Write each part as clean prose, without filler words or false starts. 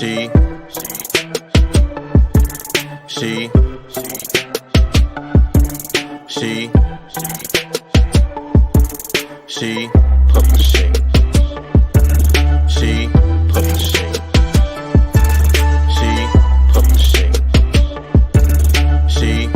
Publishing. She Publishing. She Publishing. She Publishing. She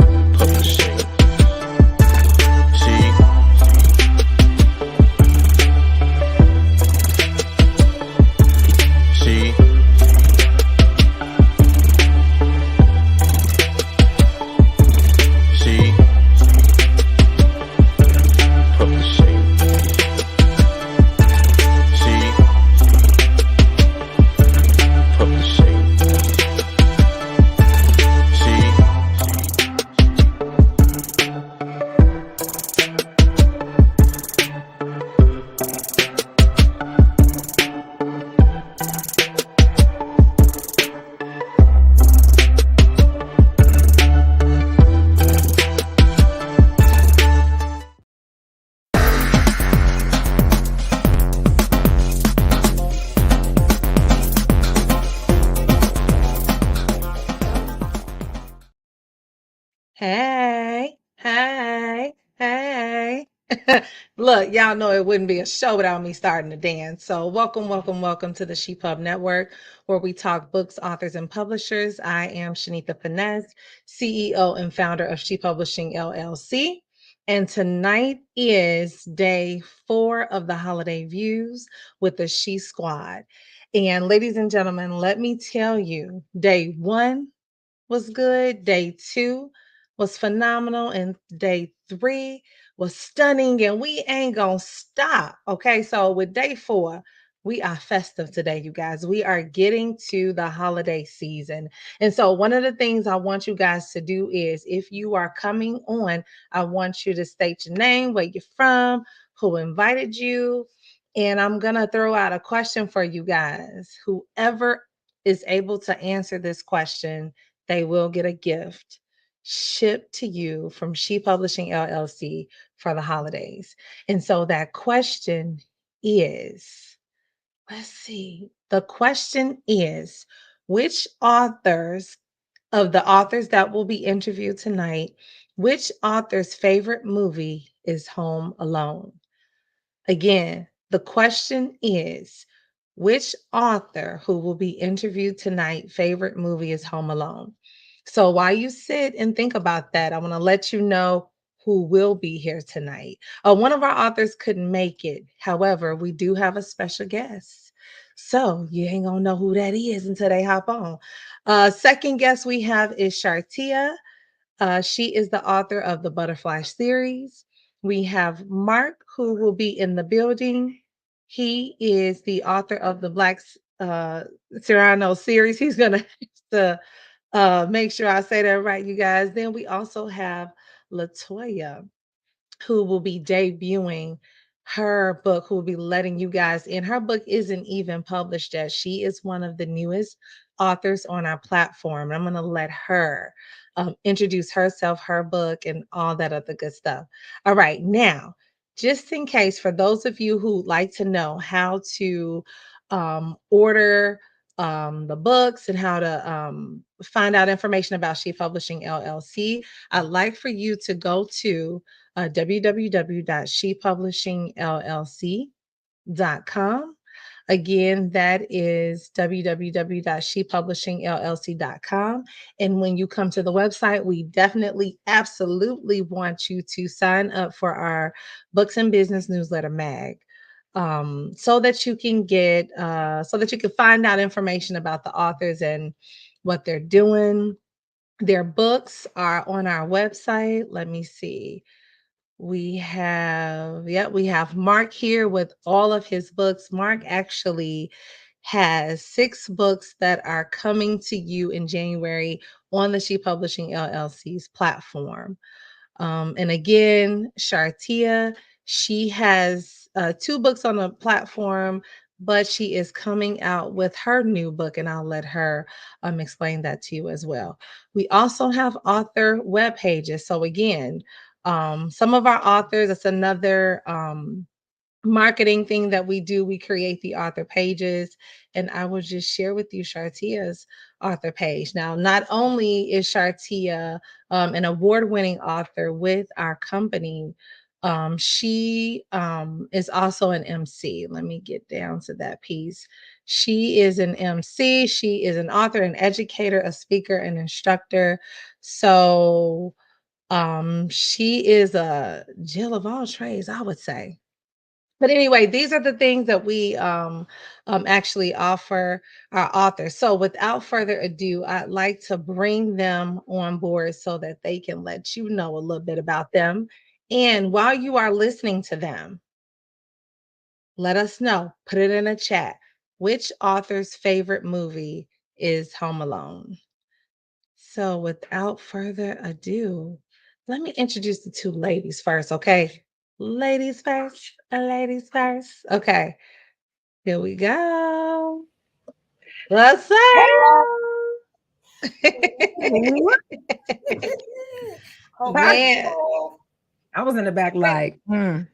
Hey, hey, hey. Look, y'all know it wouldn't be a show without me starting to dance. So welcome, welcome, welcome to the SHE Network, where we talk books, authors, and publishers. I am Shanita Finesse, CEO and founder of SHE Publishing LLC. And tonight is day 4 of the holiday views with the SHE Squad. And ladies and gentlemen, let me tell you, day 1 was good, day 2 was phenomenal, and day 3 was stunning, and we ain't gonna stop. Okay, so with day 4, we are festive today, you guys. We are getting to the holiday season. And so one of the things I want you guys to do is, if you are coming on, I want you to state your name, where you're from, who invited you, and I'm gonna throw out a question for you guys. Whoever is able to answer this question, they will get a gift shipped to you from SHE Publishing LLC for the holidays. And so that question is, let's see, the question is, which authors of the authors that will be interviewed tonight, which author's favorite movie is Home Alone? Again, the question is, which author who will be interviewed tonight favorite movie is Home Alone? So while you sit and think about that, I want to let you know who will be here tonight. One of our authors couldn't make it. However, we do have a special guest. So you ain't gonna know who that is until they hop on. Second guest we have is SHARTIA. She is the author of the Butterfly series. We have Mark, who will be in the building. He is the author of the BlackCyrano series. He's going to make sure I say that right, you guys. Then we also have LATOYA, who will be debuting her book, who will be letting you guys in. Her book isn't even published yet. She is one of the newest authors on our platform. I'm going to let her introduce herself, her book, and all that other good stuff. All right, now, just in case, for those of you who like to know how to order the books and how to find out information about SHE Publishing LLC, I'd like for you to go to www.shepublishingllc.com. Again, that is www.shepublishingllc.com. And when you come to the website, we definitely, absolutely want you to sign up for our Books and Business Newsletter mag. So that you can find out information about the authors and what they're doing. Their books are on our website. Let me see. We have Mark here with all of his books. Mark actually has 6 books that are coming to you in January on the SHE Publishing LLC's platform. And again, SHARTIA, she has 2 books on the platform, but she is coming out with her new book, and I'll let her explain that to you as well. We also have author web pages. So again, some of our authors, that's another marketing thing that we do. We create the author pages, and I will just share with you Shartia's author page. Now, not only is Shartia an award-winning author with our company, she is also an MC. Let me get down to that piece. She is an MC. She is an author, an educator, a speaker, an instructor. So she is a Jill of all trades, I would say. But anyway, these are the things that we actually offer our authors. So without further ado, I'd like to bring them on board so that they can let you know a little bit about them. And while you are listening to them, let us know, put it in a chat, which author's favorite movie is Home Alone. So without further ado, let me introduce the two ladies first, okay? Ladies first, ladies first. Okay, here we go. What's up? Man, I was in the back like, I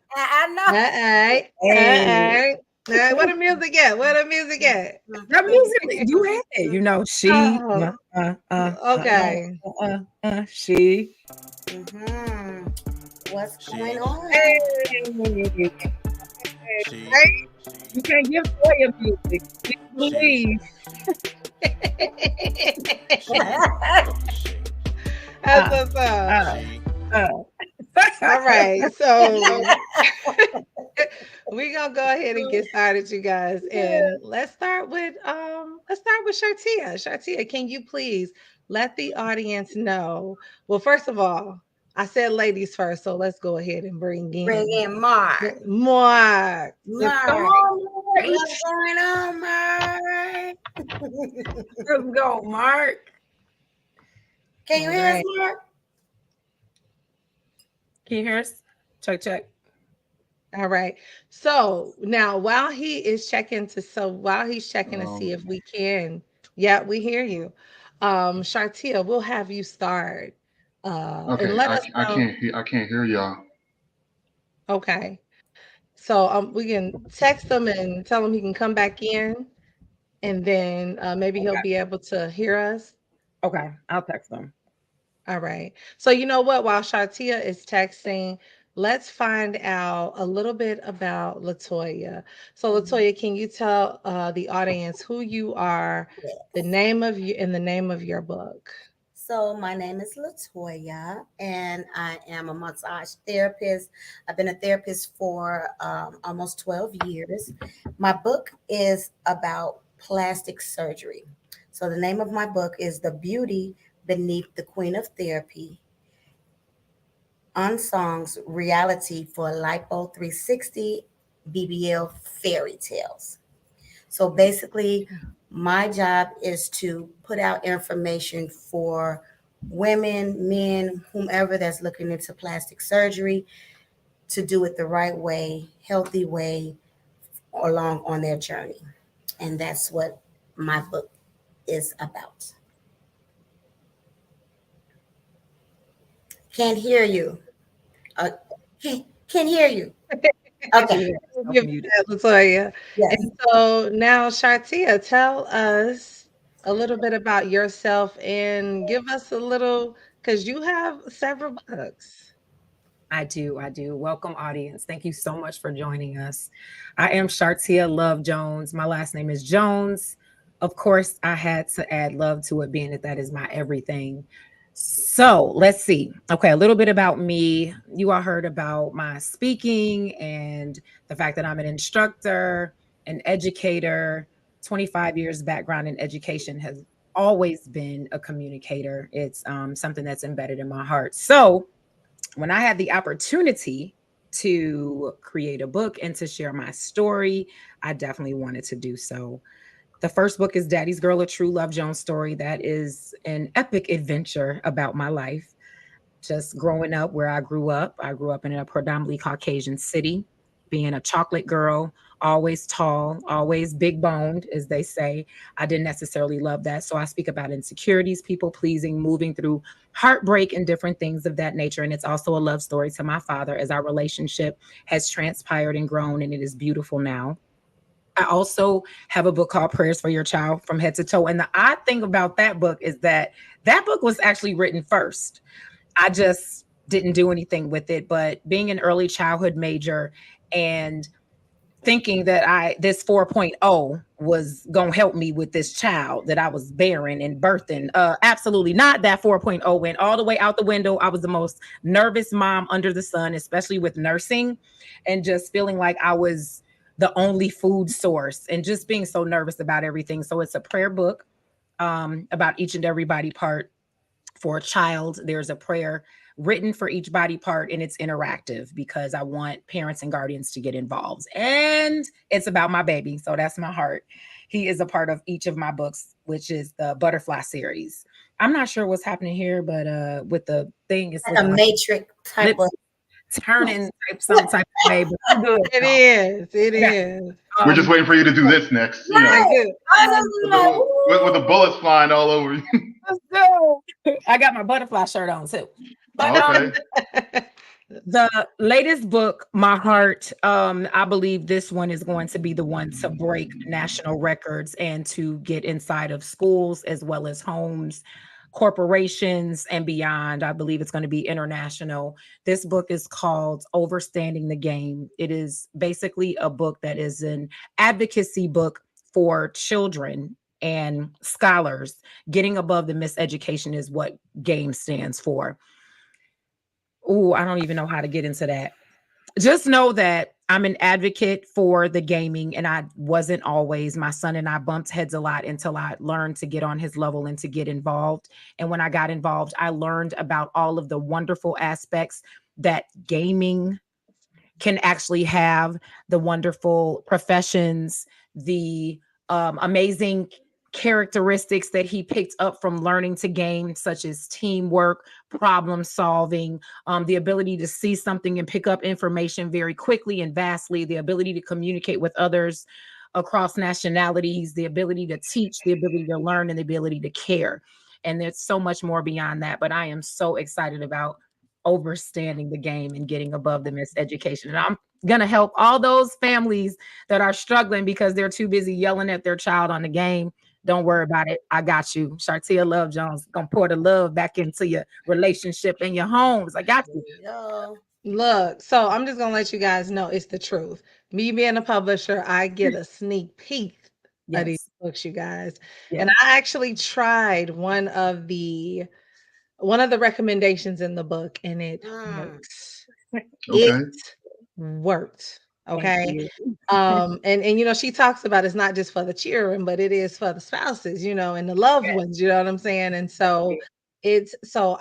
know. uh-uh, hey, Where the music at? Where the music at? that music, you had it. You know, she, Oh, okay. she. What's She, going on? Hey, she, you can't give Toya music. Please. she, That's what's up. she, All right, so we're gonna go ahead and get started, you guys. And let's start with Shartia. Shartia, can you please let the audience know? Well, first of all, I said ladies first, so let's go ahead and bring Bring in in Mark. Mark. Come Mark. on, Mark. What's going on, Mark? Let's go, Mark. Can you All hear us, right. Mark? Can you hear us? Check, check. All right. So now while he's checking to see if we can, yeah, we hear you. Shartia, we'll have you start. And Okay, let us know. I can't hear y'all. Okay. So we can text him and tell him he can come back in, and then maybe he'll Okay. be able to hear us. Okay, I'll text them. All right. So you know what? While Shartia is texting, let's find out a little bit about LATOYA. So LATOYA, can you tell the audience who you are, the Yes. name of you, and the name of your book? So my name is LATOYA, and I am a massage therapist. I've been a therapist for almost 12 years. My book is about plastic surgery. So the name of my book is The Beauty Beneath the Queen of Therapy, Unsong's Reality for Lipo 360 BBL Fairy Tales. So basically, my job is to put out information for women, men, whomever that's looking into plastic surgery to do it the right way, healthy way, along on their journey. And that's what my book is about. Can't hear you. Uh, can't hear you. Okay. She Give muted. that, LATOYA. Yes. And so now, Shartia, tell us a little bit about yourself and give us a little, because you have several books. I do. I do. Welcome, audience. Thank you so much for joining us. I am Shartia Love Jones. My last name is Jones. Of course, I had to add love to it, being that that is my everything. So let's see. Okay, a little bit about me. You all heard about my speaking and the fact that I'm an instructor, an educator. 25 years background in education, has always been a communicator. It's something that's embedded in my heart. So when I had the opportunity to create a book and to share my story, I definitely wanted to do so. The first book is Daddy's Girl, A True Love Jones Story. That is an epic adventure about my life. Just growing up where I grew up in a predominantly Caucasian city, being a chocolate girl, always tall, always big boned, as they say. I didn't necessarily love that. So I speak about insecurities, people pleasing, moving through heartbreak and different things of that nature. And it's also a love story to my father as our relationship has transpired and grown, and it is beautiful now. I also have a book called Prayers for Your Child from Head to Toe. And the odd thing about that book is that that book was actually written first. I just didn't do anything with it. But being an early childhood major and thinking that this 4.0 was going to help me with this child that I was bearing and birthing. Absolutely not. That 4.0 went all the way out the window. I was the most nervous mom under the sun, especially with nursing, and just feeling like I was the only food source and just being so nervous about everything. So it's a prayer book about each and every body part for a child. There's a prayer written for each body part, and it's interactive because I want parents and guardians to get involved. And it's about my baby. So that's my heart. He is a part of each of my books, which is the Butterfly series. I'm not sure what's happening here, but with the thing, it's Like a looking like matrix type of. turning some type of way, but I'm good. It is. It Yeah. is. We're just waiting for you to do this next, you know, Like Right. it. I was like, with the bullets flying all over you. Let's go. I got my butterfly shirt on too. But Okay. the latest book, My Heart, I believe this one is going to be the one to break national records and to get inside of schools as well as homes, corporations, and beyond. I believe it's going to be international. This book is called Overstanding the Game. It is basically a book that is an advocacy book for children and scholars. Getting above the miseducation is what GAME stands for. Oh, I don't even know how to get into that. Just know that I'm an advocate for the gaming, and I wasn't always. My son and I bumped heads a lot until I learned to get on his level and to get involved. And when I got involved, I learned about all of the wonderful aspects that gaming can actually have, the wonderful professions, the amazing characteristics that he picked up from learning to game, such as teamwork, problem solving, the ability to see something and pick up information very quickly and vastly, the ability to communicate with others across nationalities, the ability to teach, the ability to learn, and the ability to care. And there's so much more beyond that. But I am so excited about overstanding the game and getting above the miseducation. And I'm going to help all those families that are struggling because they're too busy yelling at their child on the game. Don't worry about it. I got you. SHARTIA Love Jones going to pour the love back into your relationship and your homes. I got you. yo. Look, so I'm just gonna let you guys know it's the truth. Me being a publisher, I get a sneak peek of these Yes. books, you guys. Yes. And I actually tried one of the recommendations in the book, and it works. Okay. It worked. Thank Okay. you. And you know, she talks about it's not just for the children, but it is for the spouses, you know, and the loved ones, you know what I'm saying? And so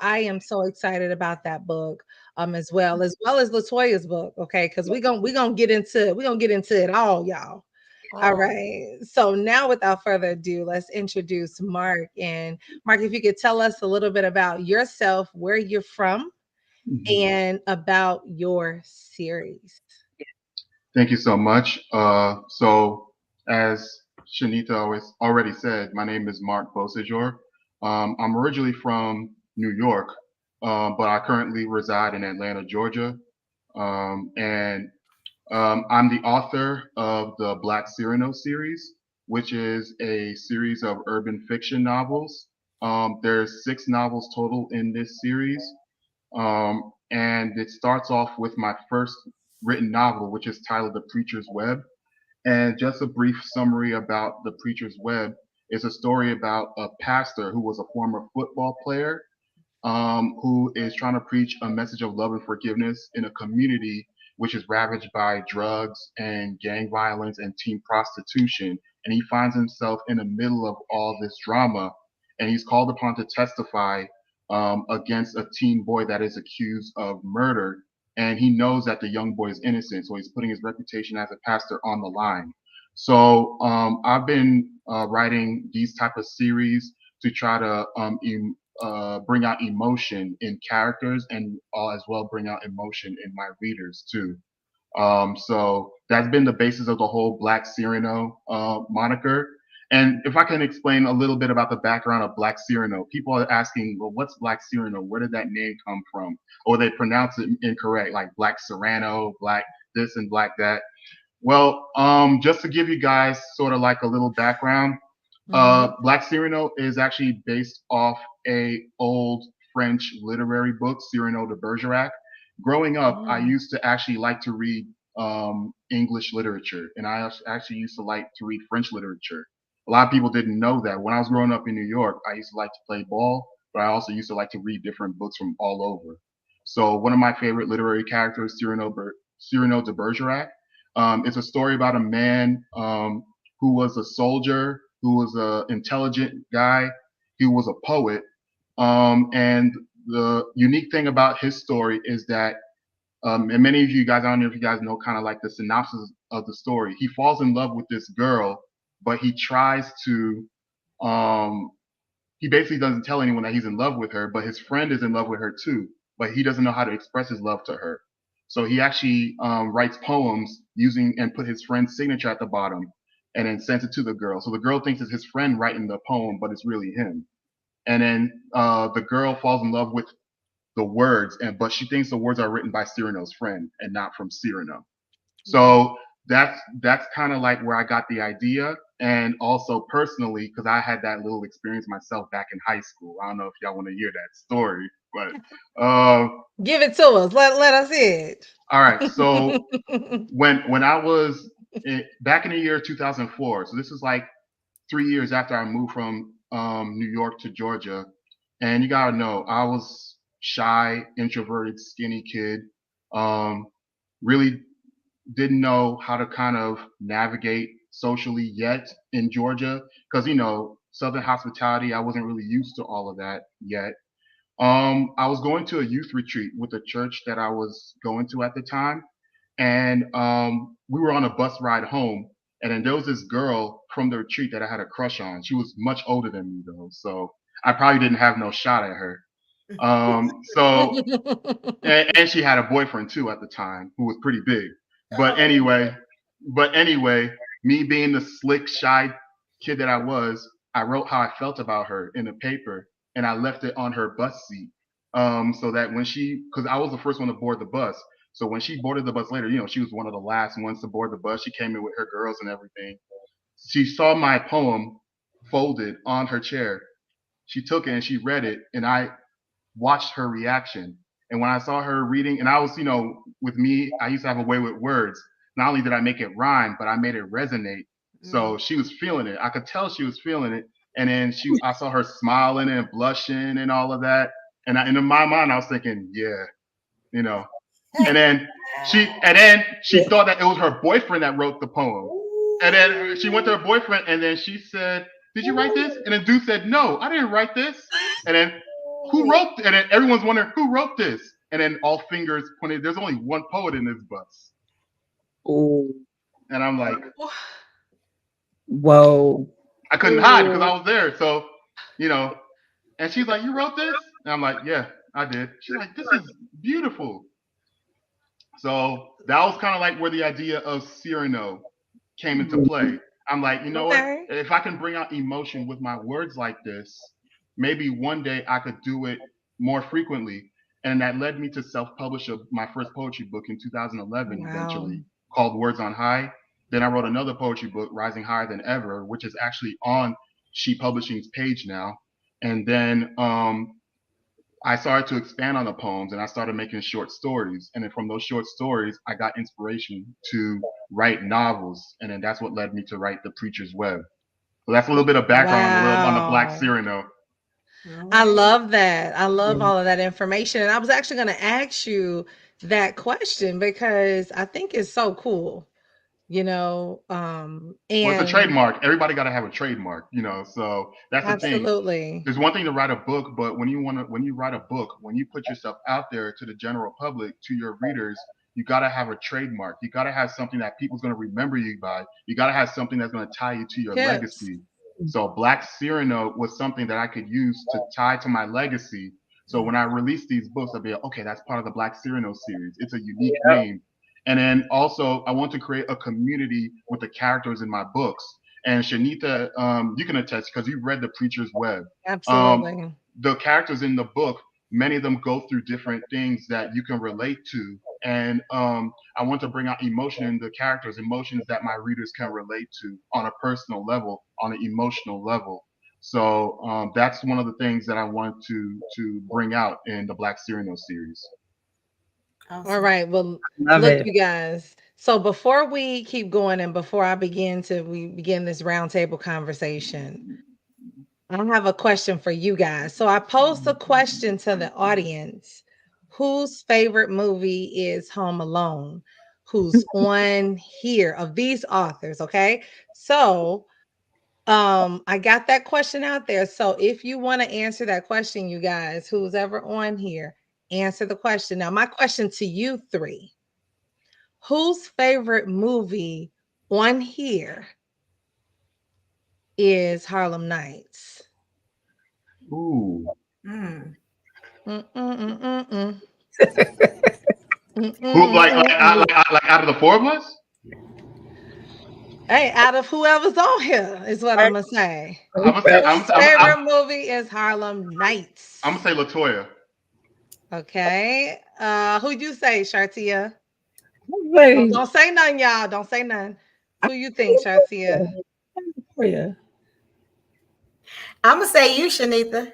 I am so excited about that book as well as LaToya's book, okay? Because we're gonna get into it all, y'all. All right. So now without further ado, let's introduce Mark. And Mark, if you could tell us a little bit about yourself, where you're from, and about your series. Thank you so much. So as Shanita already said, my name is Mark BEAUSEJOUR. I'm originally from New York, but I currently reside in Atlanta, Georgia. And I'm the author of the BlackCyrano Series, which is a series of urban fiction novels. There's 6 novels total in this series. And it starts off with my first written novel, which is titled The Preacher's Web. And just a brief summary about The Preacher's Web is a story about a pastor who was a former football player, who is trying to preach a message of love and forgiveness in a community which is ravaged by drugs and gang violence and teen prostitution. And he finds himself in the middle of all this drama, and he's called upon to testify against a teen boy that is accused of murder. And he knows that the young boy is innocent, so he's putting his reputation as a pastor on the line. So I've been writing these type of series to try to bring out emotion in characters and as well bring out emotion in my readers too. So that's been the basis of the whole BlackCyrano moniker. And if I can explain a little bit about the background of BlackCyrano, people are asking, well, what's BlackCyrano? Where did that name come from? Or they pronounce it incorrect, like BlackCyrano, Black this and Black that. Well, just to give you guys sort of like a little background, Black Cyrano is actually based off a old French literary book, Cyrano de Bergerac. Growing up, I used to actually like to read English literature, and I actually used to like to read French literature. A lot of people didn't know that. When I was growing up in New York, I used to like to play ball, but I also used to like to read different books from all over. So one of my favorite literary characters, Cyrano de Bergerac. It's a story about a man who was a soldier, who was an intelligent guy, he was a poet. And the unique thing about his story is that, and many of you guys, I don't know if you guys know kind of like the synopsis of the story. He falls in love with this girl, but he tries to, he basically doesn't tell anyone that he's in love with her, but his friend is in love with her too, but he doesn't know how to express his love to her. So he actually writes poems using and put his friend's signature at the bottom and then sends it to the girl. So the girl thinks it's his friend writing the poem, but it's really him. And then the girl falls in love with the words, but she thinks the words are written by Cyrano's friend and not from Cyrano. So that's kind of like where I got the idea. And also personally, because I had that little experience myself back in high school. I don't know if y'all want to hear that story, but give it to us. Let us hear it. All right. So when I was back in the year 2004, so this is like 3 years after I moved from New York to Georgia, and you gotta know I was shy, introverted, skinny kid. Really didn't know how to kind of navigate socially yet in Georgia because Southern hospitality. I wasn't really used to all of that yet. I was going to a youth retreat with the church that I was going to at the time, and we were on a bus ride home, and then there was this girl from the retreat that I had a crush on. She was much older than me though, so I probably didn't have no shot at her. So and she had a boyfriend too at the time who was pretty big. But anyway, me being the slick, shy kid that I was, I wrote how I felt about her in a paper and I left it on her bus seat. So that because I was the first one to board the bus. So when she boarded the bus later, she was one of the last ones to board the bus. She came in with her girls and everything. She saw my poem folded on her chair. She took it and she read it, and I watched her reaction. And when I saw her reading, and I was, with me, I used to have a way with words. Not only did I make it rhyme, but I made it resonate. So she was feeling it. I could tell she was feeling it. And then I saw her smiling and blushing and all of that. And in my mind, I was thinking, yeah, And then she thought that it was her boyfriend that wrote the poem. And then she went to her boyfriend, and then she said, "Did you write this?" And then dude said, "No, I didn't write this." And then who wrote? And then everyone's wondering who wrote this. And then all fingers pointed. There's only one poet in this bus. Oh, and I'm like, whoa! I couldn't hide because I was there. So, and she's like, "You wrote this?" And I'm like, "Yeah, I did." She's like, "This is beautiful." So that was kind of like where the idea of Cyrano came into play. I'm like, you know what? If I can bring out emotion with my words like this, maybe one day I could do it more frequently. And that led me to self-publish my first poetry book in 2011, eventually, called Words on High. Then I wrote another poetry book, Rising Higher Than Ever, which is actually on S.H.E Publishing's page now. And then I started to expand on the poems, and I started making short stories. And then from those short stories, I got inspiration to write novels. And then that's what led me to write The Preacher's Web. So that's a little bit of background on the Black Cyrano. I love that. I love all of that information. And I was actually going to ask you that question because I think it's so cool. And well, it's a trademark. Everybody got to have a trademark, so that's the thing. Absolutely. There's one thing to write a book, but when you write a book, when you put yourself out there to the general public, to your readers, you got to have a trademark. You got to have something that people's going to remember you by. You got to have something that's going to tie you to your legacy. So Black Cyrano was something that I could use to tie to my legacy. So when I release these books, I'll be like, okay, that's part of the Black Cyrano series. It's a unique name. And then also, I want to create a community with the characters in my books. And Shanita, you can attest because you've read The Preacher's Web. Absolutely. The characters in the book, many of them go through different things that you can relate to. And I want to bring out emotion in the characters, emotions that my readers can relate to on a personal level, on an emotional level. So that's one of the things that I want to bring out in the BlackCyrano series. All Awesome. right. Well, Love look, it. you guys. So before we keep going and before we begin this roundtable conversation, I have a question for you guys. So I posed a question to the audience. Whose favorite movie is Home Alone? Who's on here of these authors? Okay. So I got that question out there. So if you want to answer that question, you guys, who's ever on here, answer the question. Now, my question to you three, whose favorite movie on here is Harlem Nights? Ooh. Mm. Who like out of the four of us? Hey, out of whoever's on here is what I'm gonna say. I'm gonna say Whose favorite movie is Harlem Nights? I'm gonna say LaToya. Okay. Who'd you say, Shartia? Wait, Don't say none, y'all. Don't say none. Who you think, Shartia? yeah. I'm gonna say you, Shanita.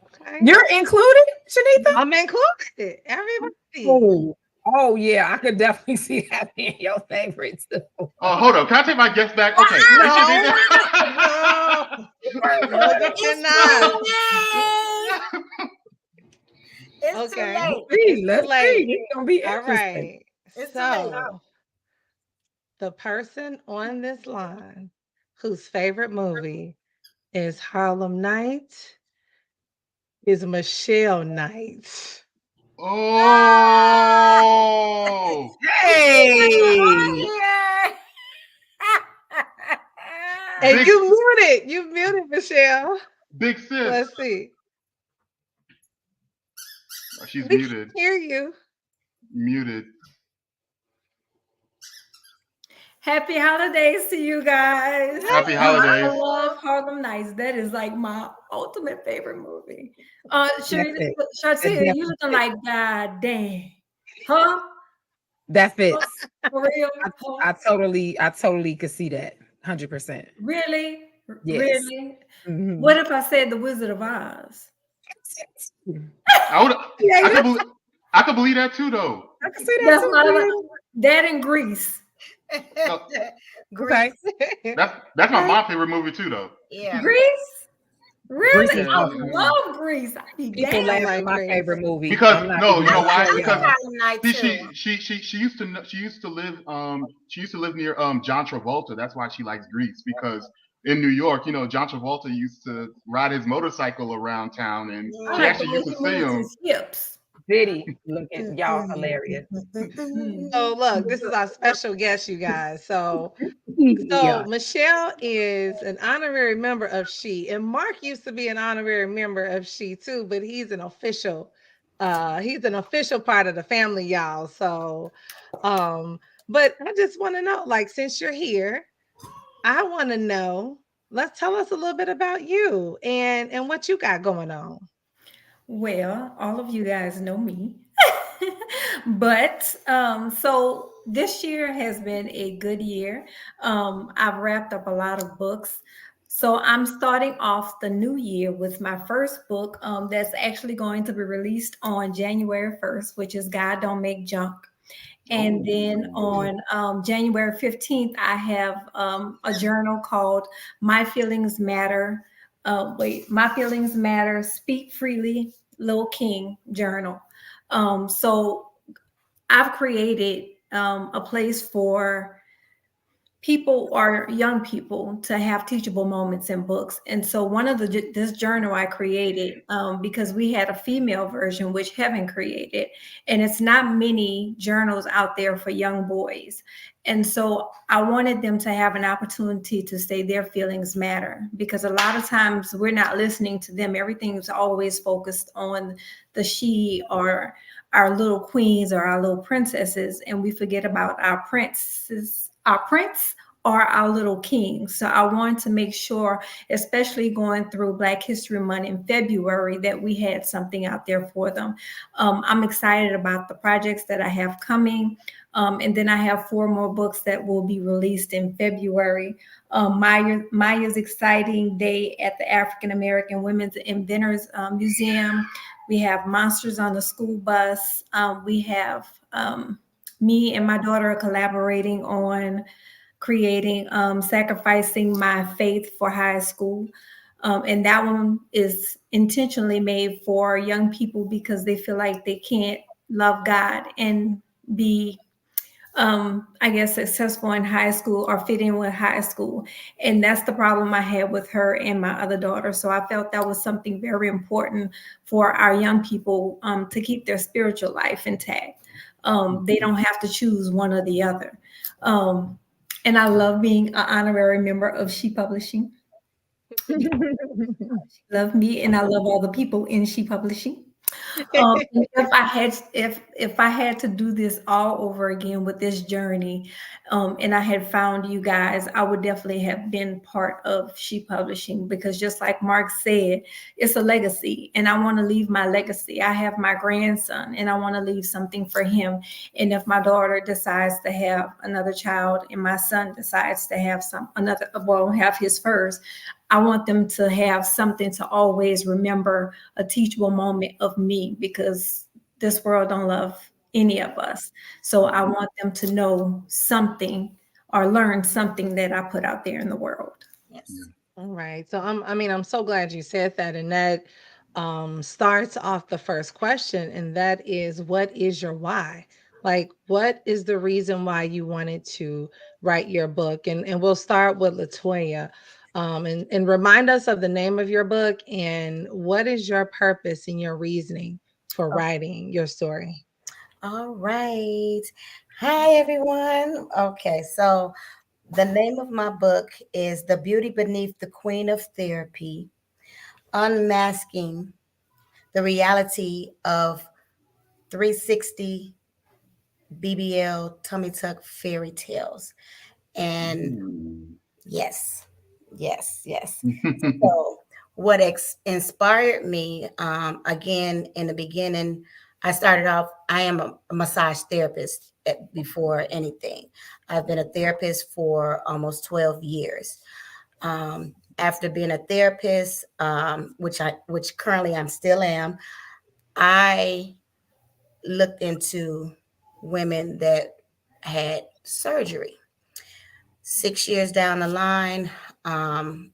Okay. You're included, Shanita? I'm included. Everybody. Oh yeah, I could definitely see that being your favorite too. Oh, hold on. Can I take my guess back? Okay. No, you cannot. It's Okay. too late. Let's see. It's gonna be All interesting. right. It's So the person on this line whose favorite movie is Harlem Nights is Michelle Knight. Oh. Hey, And Big- you muted, Michelle. Big sis. Let's see. She's We muted. can hear you. Muted. Happy holidays to you guys. Happy holidays. I love Harlem Nights. That is like my ultimate favorite movie. Shartia, you looking like God damn. Huh? that fits. For real? I totally could see that. 100%. Really? Yes. Really? Mhm. What if I said The Wizard of Oz? I could believe that too, though. I can see that too. That in Grease. Okay. That's my favorite movie too, though. Yeah. Grease? Really? Grease is I awesome. love Grease. I be People damn. laugh at my favorite movie. Because I'm not no, you even know why? gonna Because tell see, she used to live near John Travolta. That's why she likes Grease, because in New York, you know, John Travolta used to ride his motorcycle around town, and I she like actually the way used to he see moves him. his hips. Diddy looking, y'all hilarious. So look, this is our special guest, you guys. So Yeah. Michelle is an honorary member of S.H.E, and Mark used to be an honorary member of S.H.E too, but he's an official part of the family, y'all. So but I just want to know, like, since you're here, I want to know, tell us a little bit about you and what you got going on. Well, all of you guys know me. But so this year has been a good year. I've wrapped up a lot of books. So I'm starting off the new year with my first book that's actually going to be released on January 1st, which is God Don't Make Junk. And then on January 15th, I have a journal called My Feelings Matter. My Feelings Matter, Speak Freely, Lil King journal. So I've created a place for people or young people to have teachable moments in books. And so one of this journal I created because we had a female version, which Heaven created, and it's not many journals out there for young boys. And so I wanted them to have an opportunity to say their feelings matter, because a lot of times we're not listening to them. Everything is always focused on the she or our little queens or our little princesses, and we forget about our princes, our prince or our little kings. So I wanted to make sure, especially going through Black History Month in February, that we had something out there for them. I'm excited about the projects that I have coming. And then I have 4 more books that will be released in February. Maya's Exciting Day at the African American Women's Inventors Museum. We have Monsters on the School Bus. We have me and my daughter collaborating on creating Sacrificing My Faith for High School. And that one is intentionally made for young people because they feel like they can't love God and be I guess successful in high school or fit in with high school. And that's the problem I had with her and my other daughter. So I felt that was something very important for our young people to keep their spiritual life intact. They don't have to choose one or the other. And I love being an honorary member of She Publishing. She love me, and I love all the people in She Publishing. If I had to do this all over again with this journey, and I had found you guys, I would definitely have been part of She Publishing, because just like Mark said, it's a legacy, and I want to leave my legacy. I have my grandson, and I want to leave something for him. And if my daughter decides to have another child, and my son decides to have have his first, I want them to have something to always remember, a teachable moment of me, because this world don't love any of us. So I want them to know something or learn something that I put out there in the world. Yes. All right. So I'm so glad you said that. And that starts off the first question. And that is, what is your why? Like, what is the reason why you wanted to write your book? And we'll start with LATOYA. And remind us of the name of your book and what is your purpose and your reasoning for writing your story. All right. Hi, everyone. Okay, so the name of my book is The Beauty Beneath the Queen of Therapy, Unmasking the Reality of 360 BBL Tummy Tuck Fairy Tales. And yes. So what inspired me, again, in the beginning, I started off, I am a massage therapist before anything. I've been a therapist for almost 12 years. After being a therapist, which currently I'm still am, I looked into women that had surgery. 6 years down the line, I'm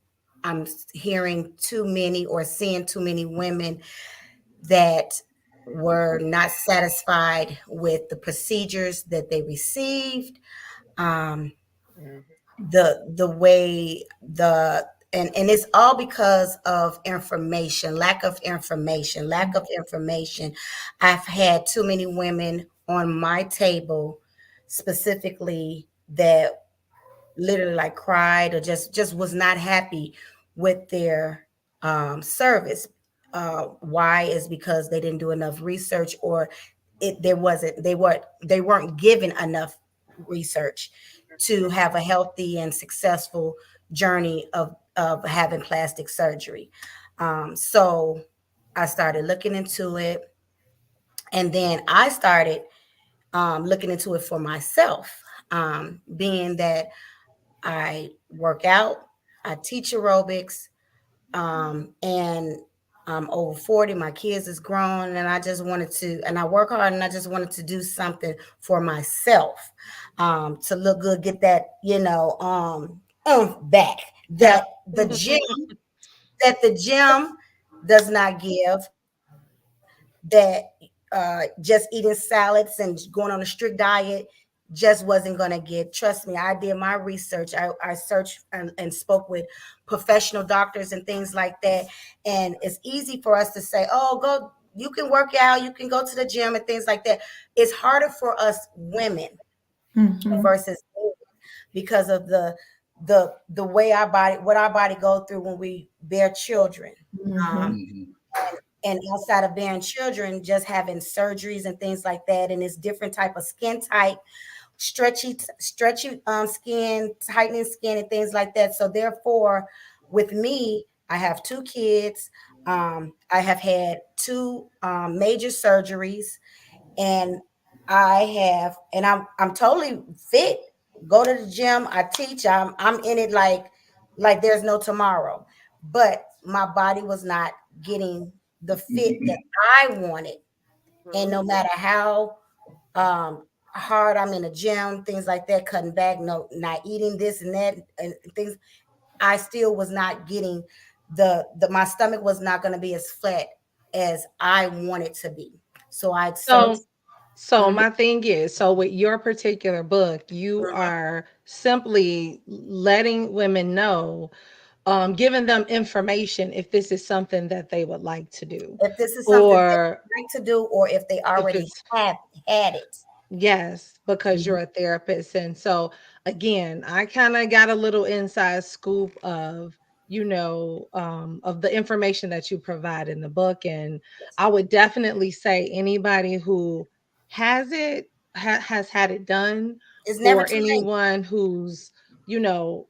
hearing too many or seeing too many women that were not satisfied with the procedures that they received, the way and it's all because of lack of information. I've had too many women on my table specifically that literally like cried or just was not happy with their service. Why is because they didn't do enough research, or they weren't given enough research to have a healthy and successful journey of having plastic surgery. So I started looking into it, and then I started looking into it for myself, being that I work out, I teach aerobics, and I'm over 40. My kids is grown, and I just wanted to, and I work hard, and I just wanted to do something for myself, to look good, get that, back that the gym does not give, that just eating salads and going on a strict diet just wasn't going to get. Trust me, I did my research. I searched and spoke with professional doctors and things like that. And it's easy for us to say, oh, go, you can work out, you can go to the gym and things like that. It's harder for us women versus men because of the way what our body go through when we bear children. And outside of bearing children, just having surgeries and things like that, and it's different type of skin type, stretchy skin, tightening skin, and things like that. So therefore, with me, I have 2 kids. I have had 2 major surgeries, and I'm totally fit. Go to the gym. I teach. I'm in it like there's no tomorrow. But my body was not getting the fit that I wanted, and no matter how hard I'm in the gym, things like that, cutting back, no, not eating this and that, and things, I still was not getting the my stomach was not going to be as flat as I wanted to be. So I So, searched. so Mhm, my thing is, so with your particular book, you mhm. are simply letting women know, giving them information if this is something that they would like to do, If this is something they or like to do, or if they if already it's have had it. yes, because Mhm. you're a therapist. And so again, I kind of got a little inside scoop of, of the information that you provide in the book. And I would definitely say anybody who has it, has had it done, It's never or too late. anyone who's,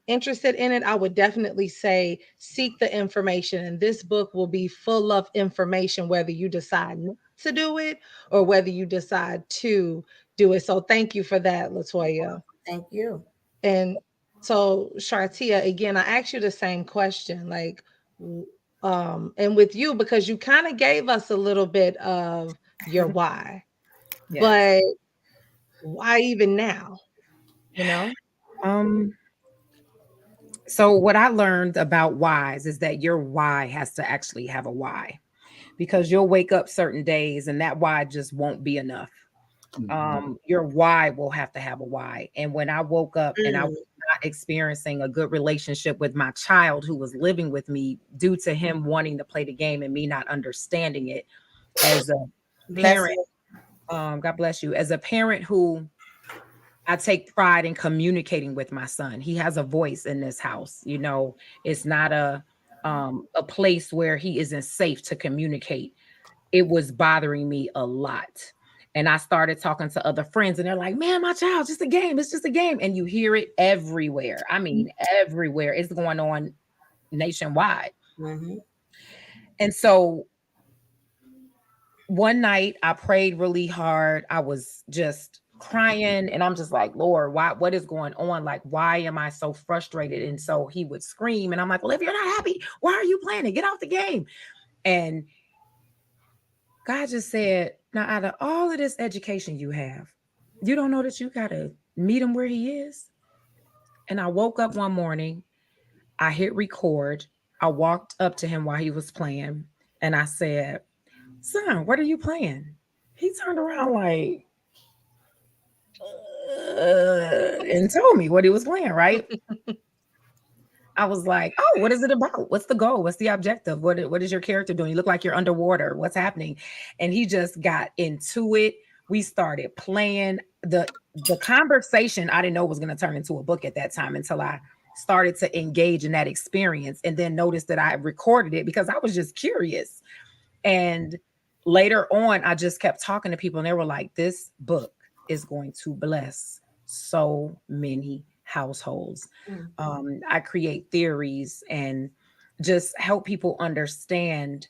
interested in it, I would definitely say seek the information. And this book will be full of information, whether you decide not to do it or whether you decide to do it. So thank you for that, LATOYA. Thank you. And so SHARTIA, again, I asked you the same question, like, and with you, because you kind of gave us a little bit of your why, Yes. but why even now? You know? Um, so what I learned about whys is that your why has to actually have a why, because you'll wake up certain days and that why just won't be enough. Your why will have to have a why. And when I woke up and I was Mm, not experiencing a good relationship with my child who was living with me due to him wanting to play the game and me not understanding it as a bless parent, you. God bless you, as a parent who I take pride in communicating with my son. He has a voice in this house. It's not a place where he isn't safe to communicate. It was bothering me a lot. And I started talking to other friends, and they're like, man, my child, just a game. It's just a game. And you hear it everywhere. I mean, everywhere. It's going on nationwide. Mhm. And so one night I prayed really hard. I was just crying, and I'm just like, Lord, what is going on? Like, why am I so frustrated? And so he would scream, and I'm like, well, if you're not happy, why are you playing it? Get off the game. And God just said, now out of all of this education you have, you don't know that you got to meet him where he is. And I woke up one morning, I hit record. I walked up to him while he was playing, and I said, son, what are you playing? He turned around like, and told me what he was playing, right? I was like, oh, what is it about? What's the goal? What's the objective? What is your character doing? You look like you're underwater. What's happening? And he just got into it. We started playing. The conversation I didn't know was going to turn into a book at that time until I started to engage in that experience, and then noticed that I recorded it because I was just curious. And later on, I just kept talking to people, and they were like, this book is going to bless so many households. Mm. I create theories and just help people understand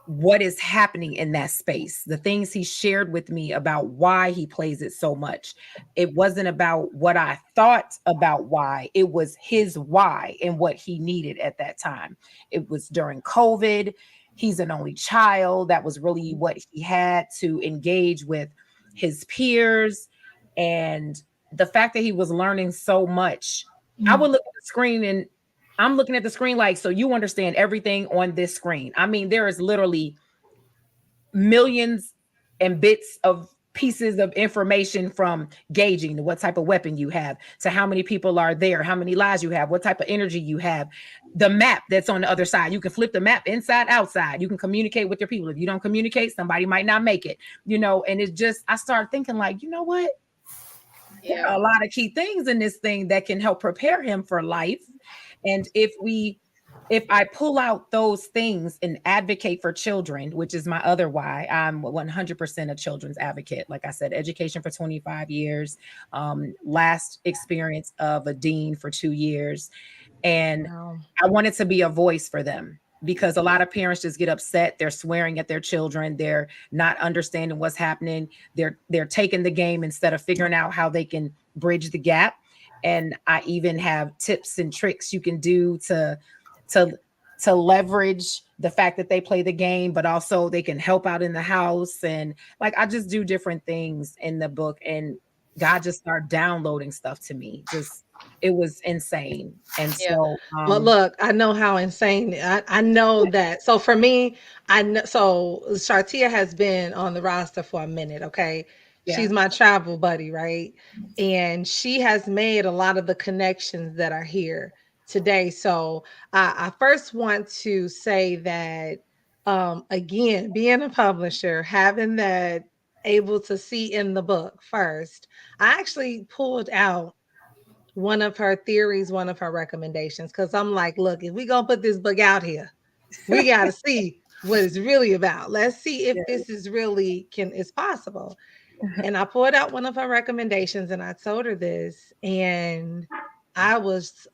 what is happening in that space. The things he shared with me about why he plays it so much. It wasn't about what I thought about why, it was his why and what he needed at that time. It was during COVID. He's an only child. That was really what he had to engage with his peers. And the fact that he was learning so much, I would look at the screen and I'm looking at the screen like, so you understand everything on this screen. I mean, there is literally millions and bits of pieces of information, from gauging to what type of weapon you have, to how many people are there, how many lives you have, what type of energy you have, the map that's on the other side. You can flip the map inside, outside. You can communicate with your people. If you don't communicate, somebody might not make it, and it's just, I started thinking like, you know what? There are a lot of key things in this thing that can help prepare him for life. And if we if I pull out those things and advocate for children, which is my other why, I'm 100% a children's advocate. Like I said, education for 25 years, last experience of a dean for 2 years. And Wow. I wanted to be a voice for them because a lot of parents just get upset. They're swearing at their children. They're not understanding what's happening. They're taking the game instead of figuring out how they can bridge the gap. And I even have tips and tricks you can do to to leverage the fact that they play the game, but also they can help out in the house. And like I just do different things in the book, and God just started downloading stuff to me. Just it was insane. And Yeah. so Well, look, I know how insane. I know that. So for me, I know. So Shartia has been on the roster for a minute. Okay, yeah. she's my travel buddy, right? And she has made a lot of the connections that are here today. So I first want to say that again, being a publisher, having that able to see in the book first, I actually pulled out one of her theories, one of her recommendations, because I'm like, look, if we gonna put this book out here, we gotta see what it's really about. Let's see if this is really is possible. And I pulled out one of her recommendations and I told her this, and I was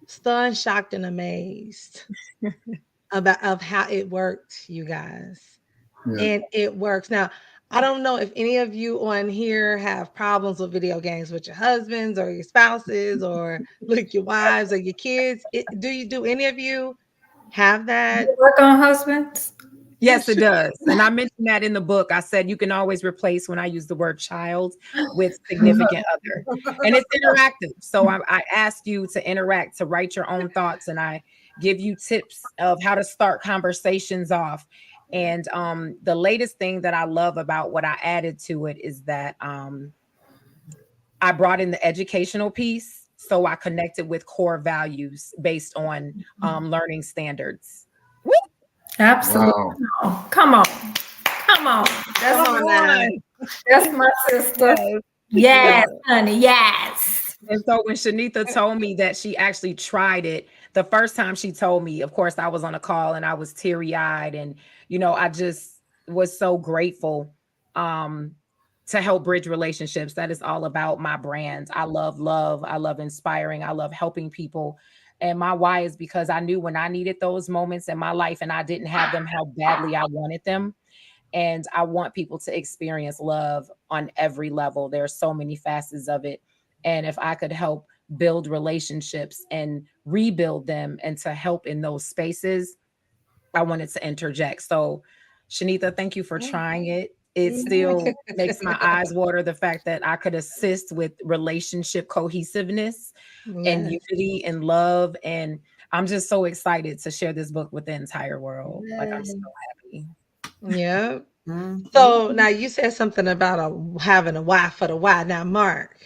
stunned, shocked, and amazed about of how it worked, you guys. Yeah. And it works. Now, I don't know if any of you on here have problems with video games with your husbands or your spouses or like your wives or your kids. Do any of you have that? Work on husbands. Yes, it does. And I mentioned that in the book. I said you can always replace when I use the word child with significant other. And it's interactive. So I ask you to interact, to write your own thoughts, and I give you tips of how to start conversations off. And the latest thing that I love about what I added to it is that I brought in the educational piece. So I connected with core values based on learning standards. Woo! Absolutely. Wow. Come on. Come on. That's on that. That's my sister. Yes, honey. Yes. And so when Shanita told me that she actually tried it, the first time she told me, of course, I was on a call and I was teary-eyed. And, you know, I just was so grateful to help bridge relationships. That is all about my brand. I love love. I love inspiring. I love helping people. And my why is because I knew when I needed those moments in my life and I didn't have them, how badly I wanted them. And I want people to experience love on every level. There are so many facets of it. And if I could help build relationships and rebuild them and to help in those spaces, I wanted to interject. So, Shanita, thank you for trying it. It still makes my eyes water, the fact that I could assist with relationship cohesiveness and Yes. unity and love. And I'm just so excited to share this book with the entire world. Like, I'm so happy. Yeah. Mhm. So now you said something about having a why for the why. Now, Mark,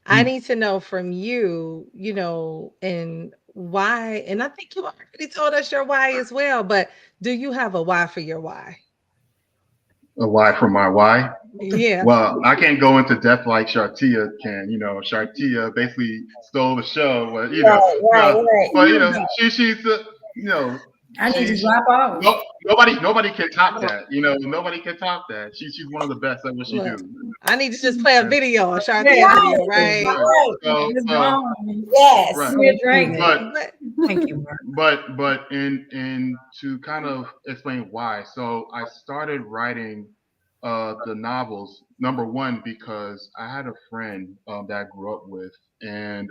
I need to know from you, you know, and why, and I think you already told us your why as well, but do you have a why for your why? A why for my why? Yeah. Well, I can't go into depth like Shartia can. You know, Shartia basically stole the show. But you know, but you know, she's you know, I need to she drop off. nobody can top that. You know, nobody can top that. She's one of the best at what she Look, do. I need to just play a video, a Shartia Yeah. video, right? Miss Brown. Yes. Give me a drink. But Thank you, Mark. but in to kind of explain why. So I started writing the novels, number one, because I had a friend that I grew up with, and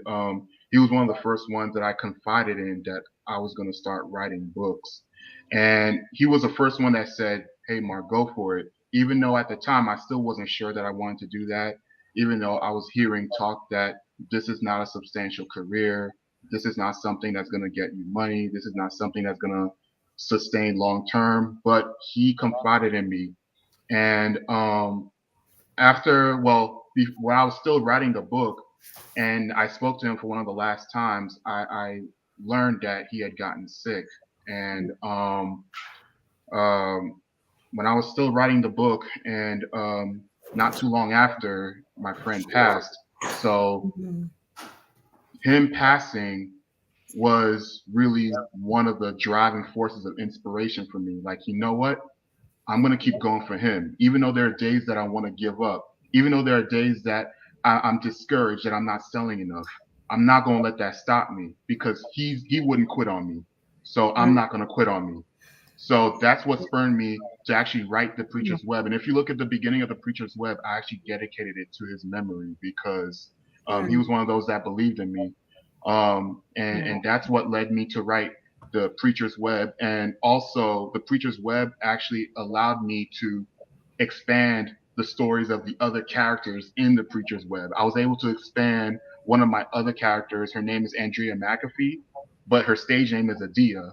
he was one of the first ones that I confided in that I was going to start writing books. And he was the first one that said, "Hey, Mark, go for it." Even though at the time I still wasn't sure that I wanted to do that, even though I was hearing talk that this is not a substantial career, this is not something that's going to get you money, this is not something that's going to sustain long term. But he confided in me, and when I was still writing the book, and I spoke to him for one of the last times, I learned that he had gotten sick, and when I was still writing the book, and not too long after, my friend passed. So him passing was really one of the driving forces of inspiration for me. Like, you know what? I'm going to keep going for him, even though there are days that I want to give up, even though there are days that I'm discouraged that I'm not selling enough. I'm not going to let that stop me because he wouldn't quit on me. So I'm not going to quit on me. So that's what spurred me to actually write The Preacher's Web. And if you look at the beginning of The Preacher's Web, I actually dedicated it to his memory because he was one of those that believed in me. And that's what led me to write The Preacher's Web. And also, The Preacher's Web actually allowed me to expand the stories of the other characters in The Preacher's Web. I was able to expand one of my other characters. Her name is Andrea McAfee, but her stage name is Adia.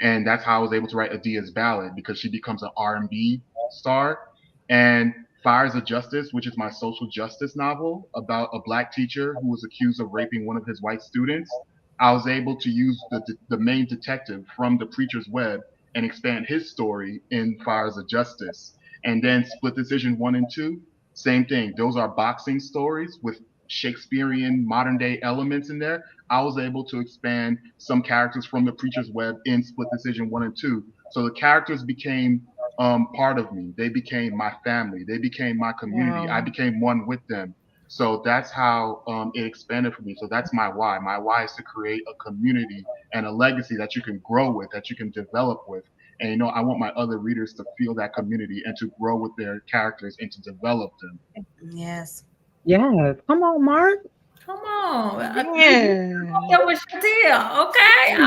And that's how I was able to write Adia's Ballad, because she becomes an R&B star. And Fires of Justice, which is my social justice novel about a black teacher who was accused of raping one of his white students, I was able to use the main detective from The Preacher's Web and expand his story in Fires of Justice. And then Split Decision 1 and 2, same thing. Those are boxing stories with Shakespearean modern day elements in there. I was able to expand some characters from The Preacher's Web in Split Decision 1 and 2. So the characters became part of me. They became my family. They became my community. Wow. I became one with them. So that's how it expanded for me. So that's my why. My why is to create a community and a legacy that you can grow with, that you can develop with. And, you know, I want my other readers to feel that community and to grow with their characters and to develop them. Yes. Yeah, come on, Mark. Come on. Yeah. That was your deal. Okay.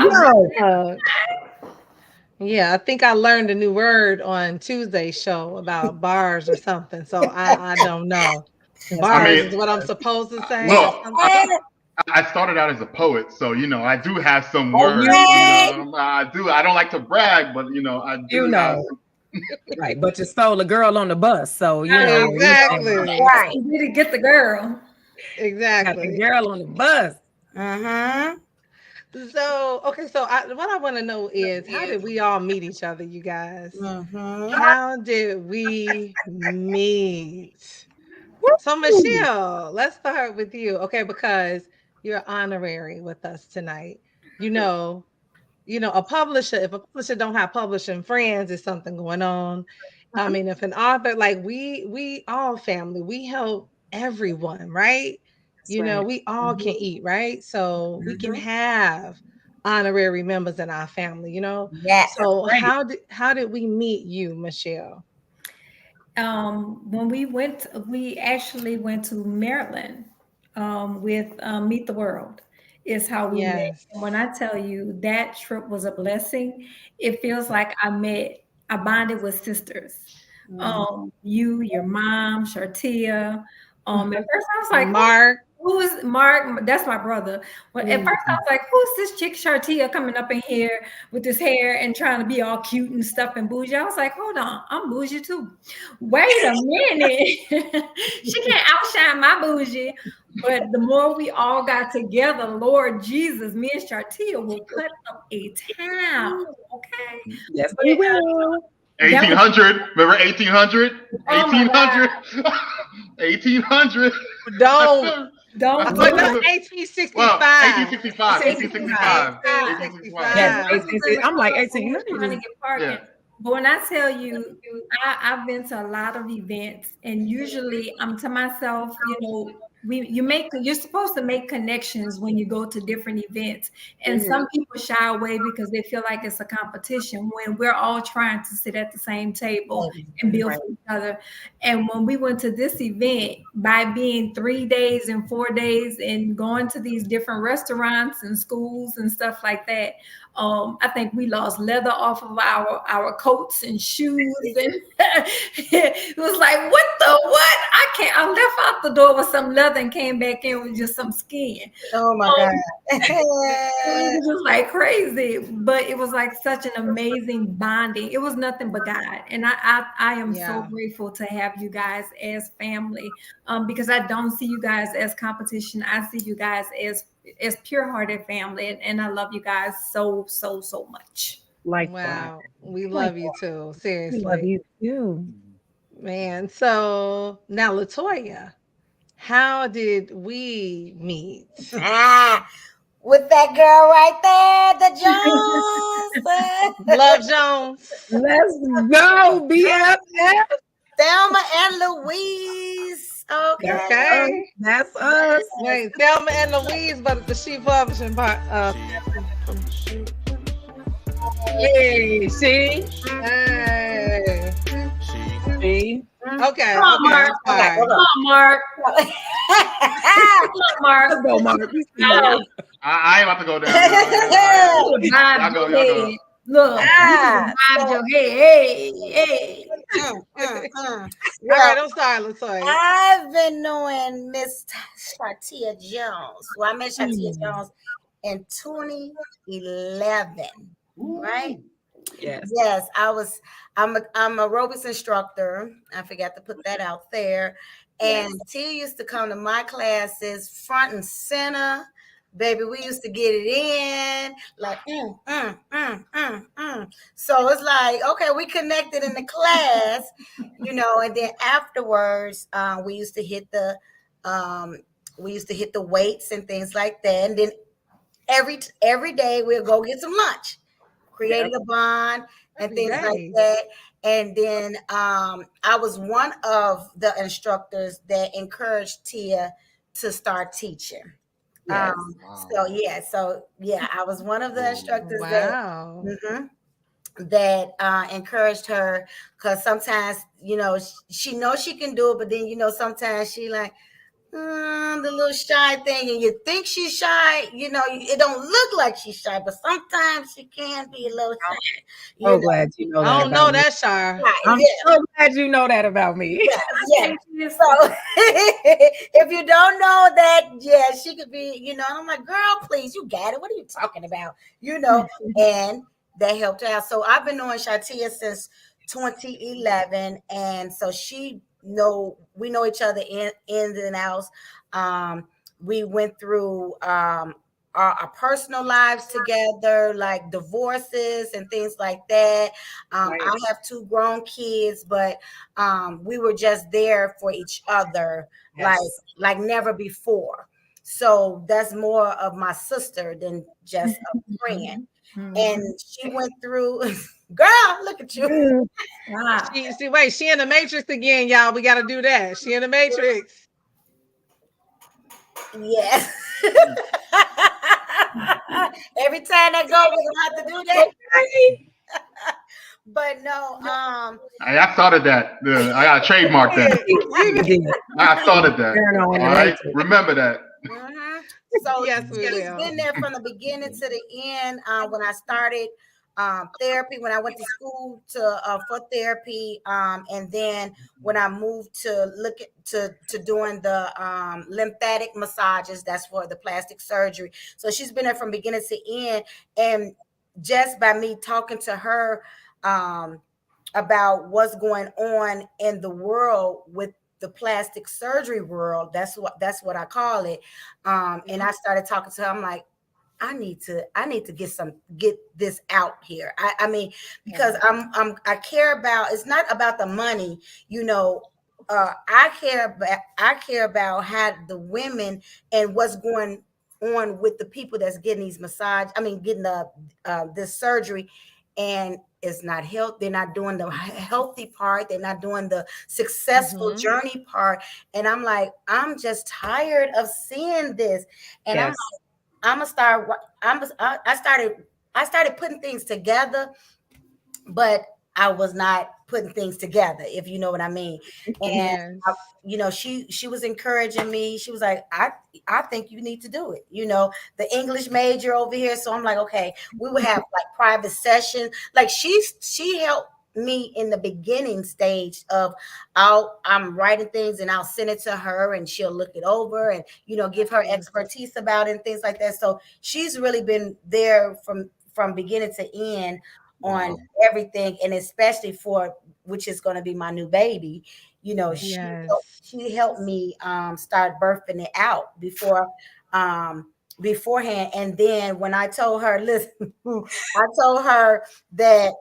Yo, Yeah, I think I learned a new word on Tuesday's show about bars or something. So I don't know. Bars I mean, is what I'm supposed to say. look, or something. I started out as a poet, so you know I do have some Oh, words. you- You know, I do. I don't like to brag, but you know I do You have know. some. right, but you stole a girl on the bus, so you know. Exactly. Right. You didn't get the girl. Got the Exactly. girl on the bus. Uh-huh. So, okay, so what I want to know is, how did we all meet each other, you guys? Mm-hmm. How did we meet? So, Michelle, let's start with you, okay? Because you're honorary with us tonight. You know, a publisher. If a publisher don't have publishing friends, there's something going on. I mean, if an author, like we all family, we help everyone, right? That's right. We all can eat, right? So we can Mhm. have honorary members in our family, Yes. So Right. how did we meet you, Michelle? When we actually went to Maryland with Meet the World is how we met. Yes. And when I tell you that trip was a blessing, it feels like I bonded with sisters. You, your mom, Shartia. At first I was like, Mark. who is Mark? That's my brother. Well, at first I was like, who's this chick Shartia coming up in here with this hair and trying to be all cute and stuff and bougie? I was like, hold on, I'm bougie too. Wait a minute. She can't outshine my bougie. But the more we all got together, Lord Jesus, me and Shartia will put up a town. Okay. Yes, we will. 1800. Remember 1800? Oh my 1800. 1800. Don't. Don't I do thought that's it. 1865. Well, 1865. 1865. 1865. Yes, I'm like Trying to 1800. get parking. Yeah. But when I tell you, I've been to a lot of events, and usually I'm to myself, you're supposed to make connections when you go to different events. And some people shy away because they feel like it's a competition when we're all trying to sit at the same table and build for each other. And when we went to this event, by being 3 days and 4 days and going to these different restaurants and schools and stuff like that, I think we lost leather off of our coats and shoes, and it was like, what? I left out the door with some leather and came back in with just some skin. Oh my God. It was just like crazy, but it was like such an amazing bonding. It was nothing but God, and I am so grateful to have you guys as family, because I don't see you guys as competition. I see you guys as pure-hearted family, and I love you guys so much. Wow, we love you too. Seriously, We love you too. man. So now, LATOYA, how did we meet? with that girl right there, the Jones. Love Jones. Let's go, BFF. Thelma and Louise. Okay. Okay. That's us. Wait, Thelma and Louise, but it's the She Publishing part. Hey, see? Hey. See? Okay. Come on, Okay. Mark. I'm sorry. Come on, Mark. Come on, Mark. Let's go, Mark. No. I ain't about to go down. Y'all Bob go, your y'all go. head. Look, Ah, bob your head. Hey. All right, I'm sorry, LaToya. I've been knowing Miss SHARTIA Jones. Well, I met SHARTIA Jones in 2011, right? Yes. Yes, I'm a aerobics instructor. I forgot to put that out there. And Tia used to come to my classes front and center. Baby, we used to get it in like So it's like, okay, we connected in the class, and then afterwards, we used to hit the weights and things like that. And then every day we'll go get some lunch, creating a bond and things like that. And then I was one of the instructors that encouraged Tia to start teaching. Yes. So I was one of the instructors Wow. that encouraged her, because sometimes she knows she can do it, but then sometimes she like the little shy thing, and you think she's shy, it don't look like she's shy, but sometimes she can be a little shy. So glad you know that. I don't know about me. that, Shar. I'm so glad you know that about me. Yeah. So if you don't know that, she could be, and I'm like, girl, please, you got it. What are you talking about? And that helped her out. So I've been knowing SHARTIA since 2011, and so we know each other ins and outs. We went through our personal lives together, like divorces and things like that. I have 2 grown kids, but we were just there for each other, like never before. So that's more of my sister than just a friend. And she went through, girl, look at you. She in the Matrix again, y'all. We got to do that. She in the Matrix. Yes. Every time I go, we're gonna have to do that. But no, I started that. I got to trademark that. I started that. All right, remember that. So yes, we she's will. been there from the beginning to the end. When I started therapy, when I went to school for therapy, and then when I moved to doing the lymphatic massages, that's for the plastic surgery. So she's been there from beginning to end, and just by me talking to her about what's going on in the world with the plastic surgery world, that's what I call it. And I started talking to her. I'm like, I need to get this out here. I mean, because I care about, it's not about the money, I care about how the women and what's going on with the people that's getting these getting this surgery, and it's not health. They're not doing the healthy part. They're not doing the successful journey part. And I'm like, I'm just tired of seeing this. And I started putting things together, but I was not putting things together, if you know what I mean. And she was encouraging me. She was like, I think you need to do it. The English major over here. So I'm like, okay, we would have like private sessions. Like she helped me in the beginning stage of I'm writing things and I'll send it to her and she'll look it over and give her expertise about it and things like that. So she's really been there from beginning to end on everything, and especially for which is going to be my new baby. She helped me start birthing it out beforehand. And then when I told her, listen, I told her that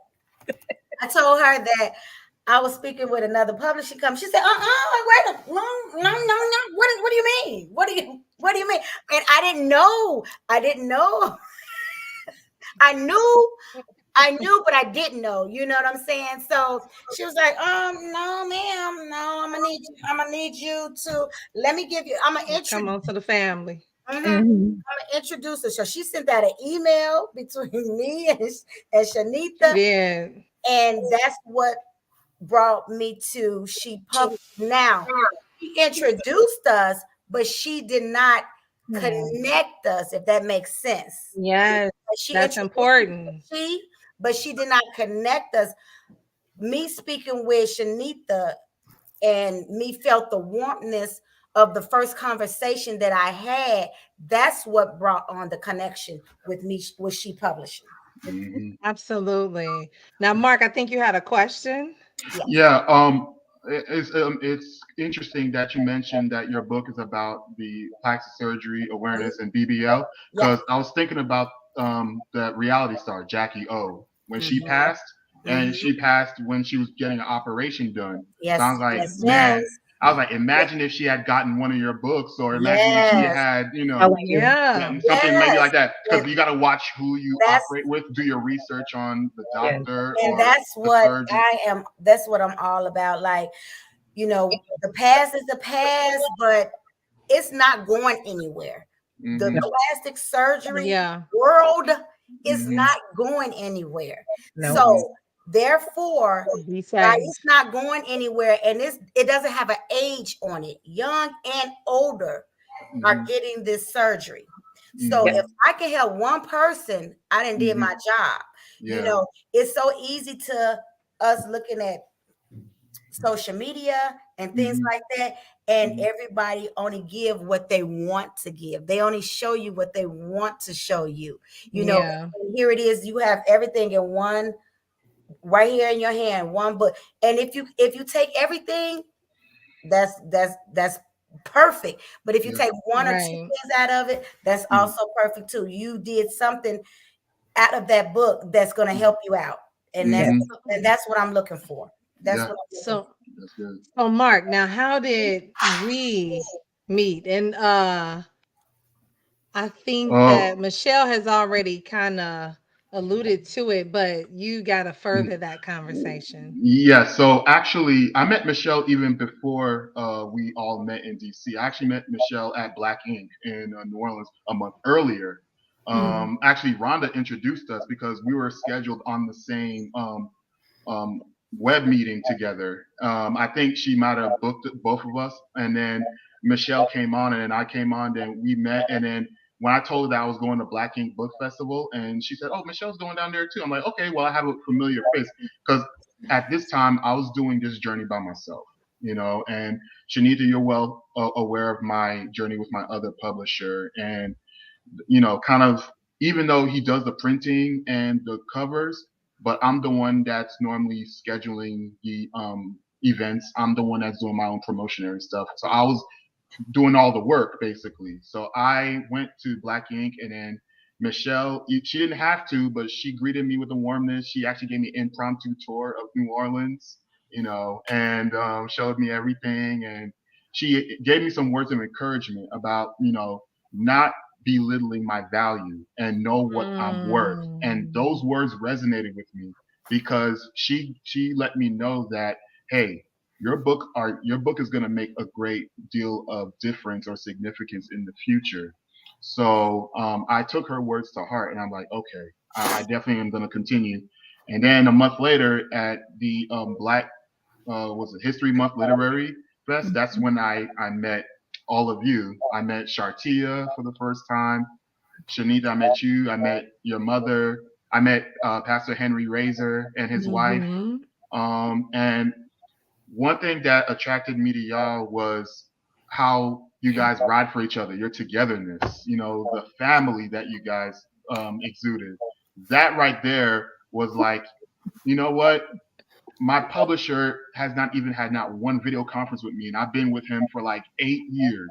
I was speaking with another publishing company. She said, wait, no. What do you mean? What do you What do you mean? And I didn't know. I didn't know. I knew, but I didn't know. You know what I'm saying? So she was like, no, ma'am, no, I'm gonna need you to let me give you. I'm gonna Come on to the family. I'm Mhm. gonna introduce her. So she sent out an email between me and Shanita, Yeah. and that's what brought me to She Published. Now she introduced us, but she did not connect us, if that makes sense. Yes. She That's introduced us important. to she, but she did not connect us. Me speaking with Shanita and me felt the warmness of the first conversation that I had. That's what brought on the connection with me with She Publishing. Mhm. Absolutely. Now, Mark, I think you had a question. Yes. Yeah, it's interesting that you mentioned that your book is about the plastic surgery awareness and BBL, Yeah. because I was thinking about the reality star Jackie O when she Mhm. passed, and Mhm. she passed when she was getting an operation done. So I Yes. was like, Yes. man, Yes. I was like, imagine if she had gotten one of your books, or imagine if she Yes. had, Telling you. Yeah. gotten something maybe Yes. like that, because And you got to watch who you that's operate with, do your research on the Yes. doctor and or that's the what surgeon. I am. That's what I'm all about. Like, the past is the past, but it's not going anywhere. The Hmm. plastic surgery Yeah. world is Hmm. not going anywhere. No. Hmm. So therefore, Be right, safe. it's not going anywhere, and it doesn't have an age on it. Young and older are Hmm. getting this surgery. So Hmm. if I can help one person, I done did Hmm. my job. You Yeah. know, it's so easy to us looking at social media and things Hmm. like that, and Hmm. everybody only give what they want to give. They only show you what they want to show you. Yeah. Here it is, you have everything in one, right here in your hand, one book. And if you take everything, that's perfect. But if you Yeah. take one or two Right. things out of it, that's Hmm. also perfect too. You did something out of that book that's going to help you out, and that's Yes. Hmm. and that's what I'm looking for. That's Yeah. what I'm looking So, That's good. so Mark, now how did we meet? And I think that Oh, Michelle has already kind of alluded to it, but you got to further that conversation. yeah. So actually, I met Michelle even before we all met in DC. I actually met Michelle at Black Ink in New Orleans a month earlier. Mhm. Actually, Rhonda introduced us because we were scheduled on the same um, web meeting together. I think she might have booked both of us, and then Michelle came on, and then I came on. Then we met, and then when I told her that I was going to Black Ink Book Festival, and she said, "Oh, Michelle's going down there too." I'm like, "Okay, well, I have a familiar face," because at this time I was doing this journey by myself, And Shanita, you're well aware of my journey with my other publisher, and kind of, even though he does the printing and the covers, but I'm the one that's normally scheduling the events. I'm the one that's doing my own promotionary stuff. So I was doing all the work basically. So I went to Black Ink, and then Michelle, she didn't have to, but she greeted me with a warmness. She actually gave me an impromptu tour of New Orleans, and showed me everything. And she gave me some words of encouragement about, not belittling my value and know what I'm worth. And those Mm. words resonated with me because she let me know that, hey, your book is going to make a great deal of difference or significance in the future. So I took her words to heart, and I'm like, okay, I definitely am going to continue. And then a month later, at the Black was it History Month Literary Fest, that's when I met all of you. I met Shartia for the first time. Shanita, I met you. I met your mother. I met Pastor Henry Razor and his wife. Mhm. And one thing that attracted me to y'all was how you guys ride for each other, your togetherness, the family that you guys exuded. That right there was like, you know what? My publisher has not even had not one video conference with me, and I've been with him for like 8 years,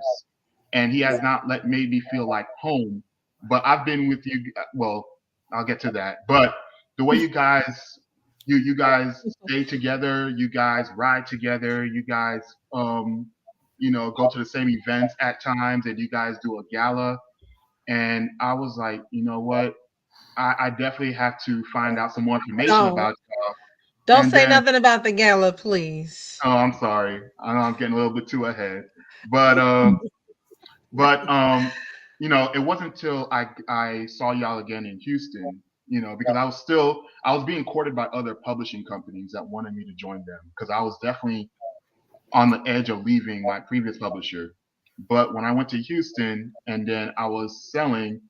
and he has not made me feel like home. But I've been with you. Well, I'll get to that. But the way you guys stay together, you guys ride together, you guys go to the same events at times, and you guys do a gala. And I was like, you know what? I definitely have to find out some more information about y'all. Don't And say then, nothing about the gala, please. oh, I'm sorry. I know I'm getting a little bit too ahead, but it wasn't until I saw y'all again in Houston, because I was being courted by other publishing companies that wanted me to join them because I was definitely on the edge of leaving my previous publisher. But when I went to Houston and then I was selling,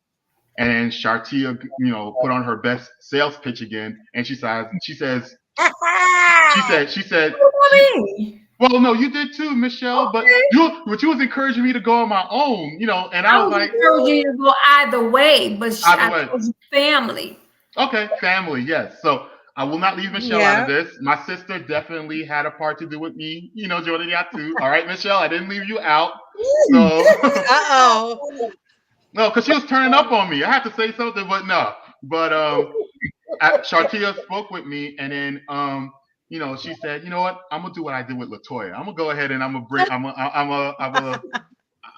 and Shartia, put on her best sales pitch again, and she said, well, no, you did too, Michelle, but you was encouraging me to go on my own, and I was like, encouraging you to go either way, but Either way. I told you family. Okay, family, yes. So I will not leave Michelle out of this. My sister definitely had a part to do with me, joining y'all too. All right, Michelle, I didn't leave you out. So no, because she was turning up on me. I have to say something, but no. But Shartia spoke with me, and then she said, you know what? I'm gonna do what I did with LATOYA. I'm gonna go ahead and I'm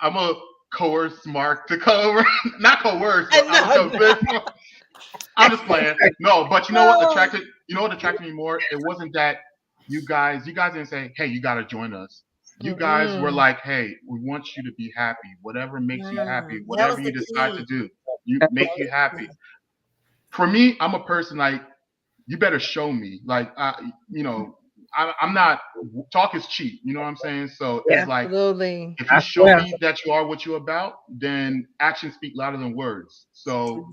gonna coerce Mark to come over. Not coerce, but I'm just playing. No, but you know what attracted me more? It wasn't that you guys didn't say, hey, you gotta join us. You guys were like, hey, we want you to be happy. Whatever makes you happy, whatever you decide to do, you make you happy. For me, I'm a person like, you better show me. Like, I'm not, talk is cheap. You know what I'm saying? So it's like, if you show me that you are what you're about, then actions speak louder than words. So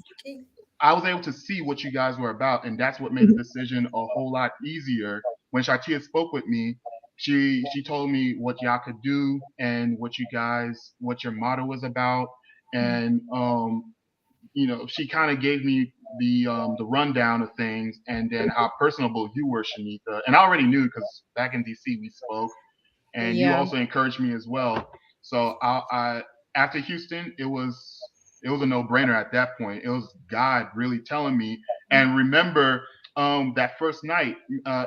I was able to see what you guys were about, and that's what made the decision a whole lot easier. When Shartia spoke with me, she told me what y'all could do and what your motto was about, and she kind of gave me the rundown of things, and then how personable you were, Shanita. And I already knew because back in DC we spoke, and you also encouraged me as well. So I after Houston, it was a no-brainer at that point. It was God really telling me. And remember that first night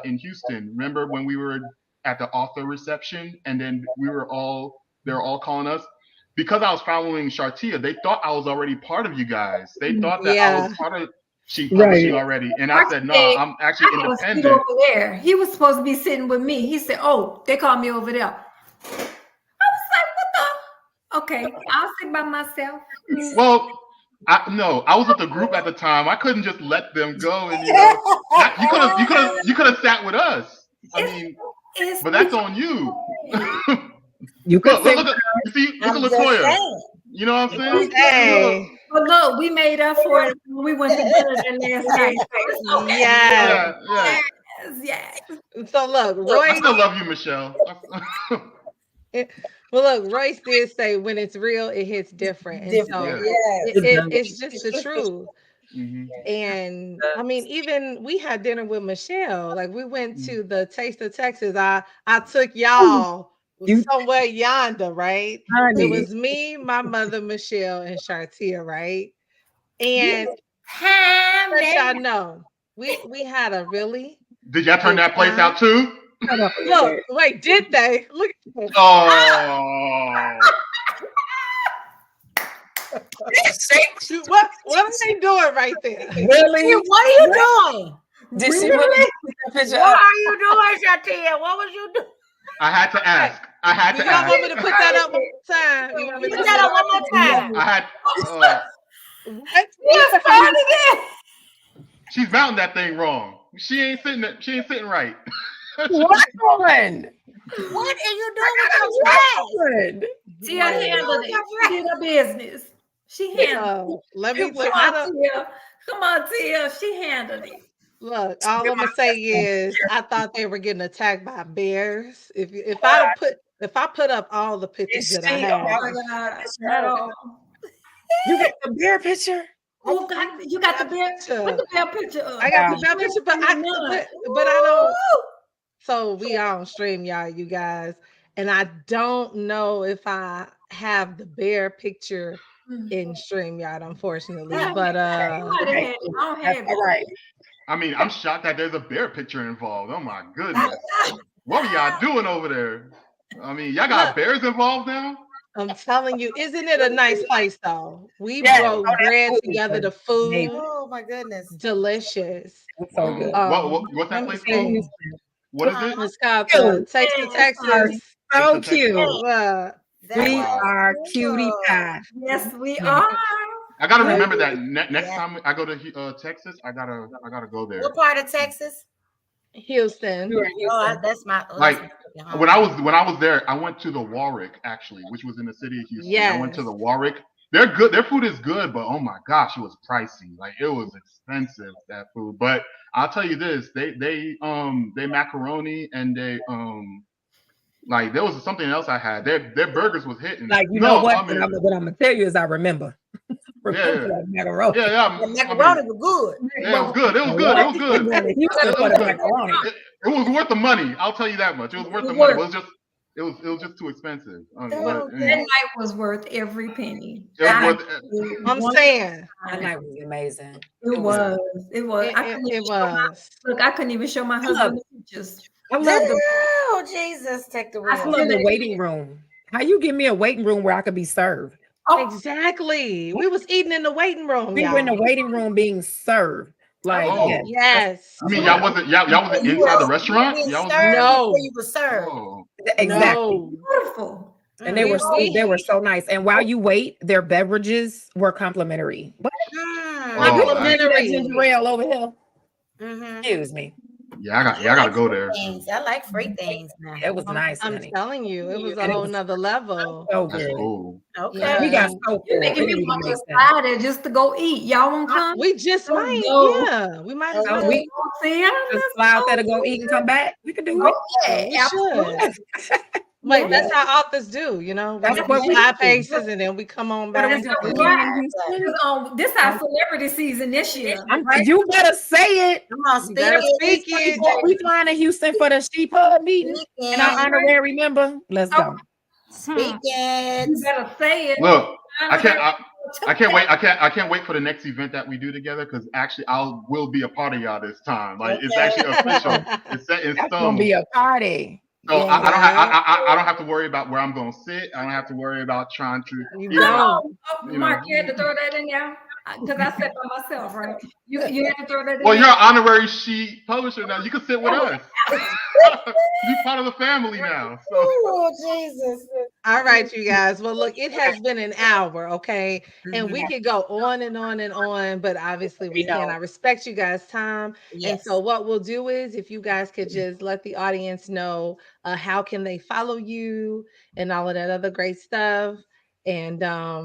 in Houston. Remember when we were at the author reception, and then they were all calling us because I was following Shartia. They thought I was already part of you guys. They thought that I was part of She Publishing already, and I said no. I'm actually independent. Over there, he was supposed to be sitting with me. He said, "Oh, they called me over there." I was like, "What the?" Okay, I'll sit by myself. Well, I was with the group at the time. I couldn't just let them go, and you could have sat with us. I mean, but that's on you. You could look at LATOYA. You know what I'm saying? Hey. But look, we made up for it when we went to dinner last night. Yes. So look, Roy. I still love you, Michelle. Well, look, Royce did say when it's real, it hits different. And so it's just the truth. Mm-hmm. And I mean, even we had dinner with Michelle. Like we went to the Taste of Texas. I took y'all somewhere yonder, right? It was me, my mother, Michelle, and Shartia, right? And let y'all know, we had a really. Did y'all turn that place out too? Look, wait, did they? Look at this. Oh. What are they doing right there? Really? What are you doing? Did she really what are you doing, Shartia? What was you doing? I had to ask. You want me to put that up one more time? You want me to put that up one more time? I had. What? She's mounting that thing wrong. She ain't sitting right. What's going? What are you doing with your dress? Tia handled it. She did her business. She handled it. Let me look. Come on, Tia. She handled it. Look, all I'm gonna say is I thought they were getting attacked by bears. If I put up all the pictures that I have. You got the bear picture? Oh, you got the bear picture. Put the bear picture up. I got the bear picture, but I don't. So we are on StreamYard, you guys, and I don't know if I have the bear picture in StreamYard, unfortunately. But I don't have it. Right. I mean, I'm shocked that there's a bear picture involved. Oh my goodness. What are y'all doing over there? I mean, y'all got bears involved now? I'm telling you, isn't it a nice place though? We Yes. broke Oh, that bread food is together. good. The food, Oh my goodness. delicious. It's so good. What's that Let me place see. called? What is it? It's called Cute. the Taste of We are Texas. so Texas, Texas. cute. What? That We sounds are cutie good. pie. Yes, we Yeah. are. I gotta Yeah. remember that next Yeah. time I go to Texas. I gotta go there. What part of Texas? Houston. We were in Houston. That's my. Like that's when I was there, I went to the Warwick actually, which was in the city of Houston. I went to Yes. the Warwick. They're good. Their food is good, but oh my gosh, it was pricey. Like it was expensive, that food. But I'll tell you this: they macaroni and they like there was something else I had. Their burgers was hitting. Like, you know No, what? I mean, What I'm gonna tell you is I remember. Remember that macaroni. yeah. The I macaroni mean, was good. yeah, it was good. It was good. It was good. We went to Houston for the macaroni. It was worth the money. I'll tell you that much. It was worth the money. It was just too expensive. But That night was worth every penny. it was worth. I'm saying That night was amazing. It was. It was. it was. Look, I couldn't even show my husband the pictures. I love the Oh Jesus, take the I wheel. love the waiting room. How you give me a waiting room where I could be served? Oh, Exactly. We was eating in the waiting room, We were in the y'all. waiting room being served. Like, Oh. yes. Yes. I mean, y'all wasn't inside the restaurant. Being Y'all was served No. before you were served. Oh. Exactly. No. beautiful. And they were We- so nice. And while you wait, their beverages were complimentary. What? Mm. Complimentary. Ginger ale over here. Mhm. Excuse me. Yeah, I gotta go there. Things. I like free things now. It was nice, I'm honey. telling you, it was a And it whole was nother level. so That's good. cool. Okay. Yeah. We got so full. You're making It me didn't even want to make sense. fly there just to go eat. Y'all won't come? We just Oh, might. no. Yeah. We might as Oh, well. we See, just fly out there to go eat and come back. We could do it. yeah, We absolutely. should. Wait, that's how authors do, you know. That's We what we fly do. places and then we come on What are we back. doing? Right. We in Houston? This our celebrity season this year. You better say it. Come on, You speak better it. speak it. We flying to Houston for the She-Pub meeting and our honorary member. Let's go. Speak it. You better say it. Look, I can't wait. I can't wait for the next event that we do together because actually will be a part of y'all this time. Like it's actually official. It's set in That's stone. gonna be a party. So Yeah. I don't have to worry about where I'm gonna sit. I don't have to worry about trying to. You you know, don't. Mark, you had to throw that in there because I said by myself, right? You had to throw that in Well, there. you're an honorary She publisher now. You can sit with us. You're part of the family now. So Oh Jesus. All right, you guys. Well, look, it has been an hour, okay? And we could go on and on and on, but obviously we can't. I respect you guys' time. Yes. And so what we'll do is if you guys could just let the audience know how can they follow you and all of that other great stuff. And I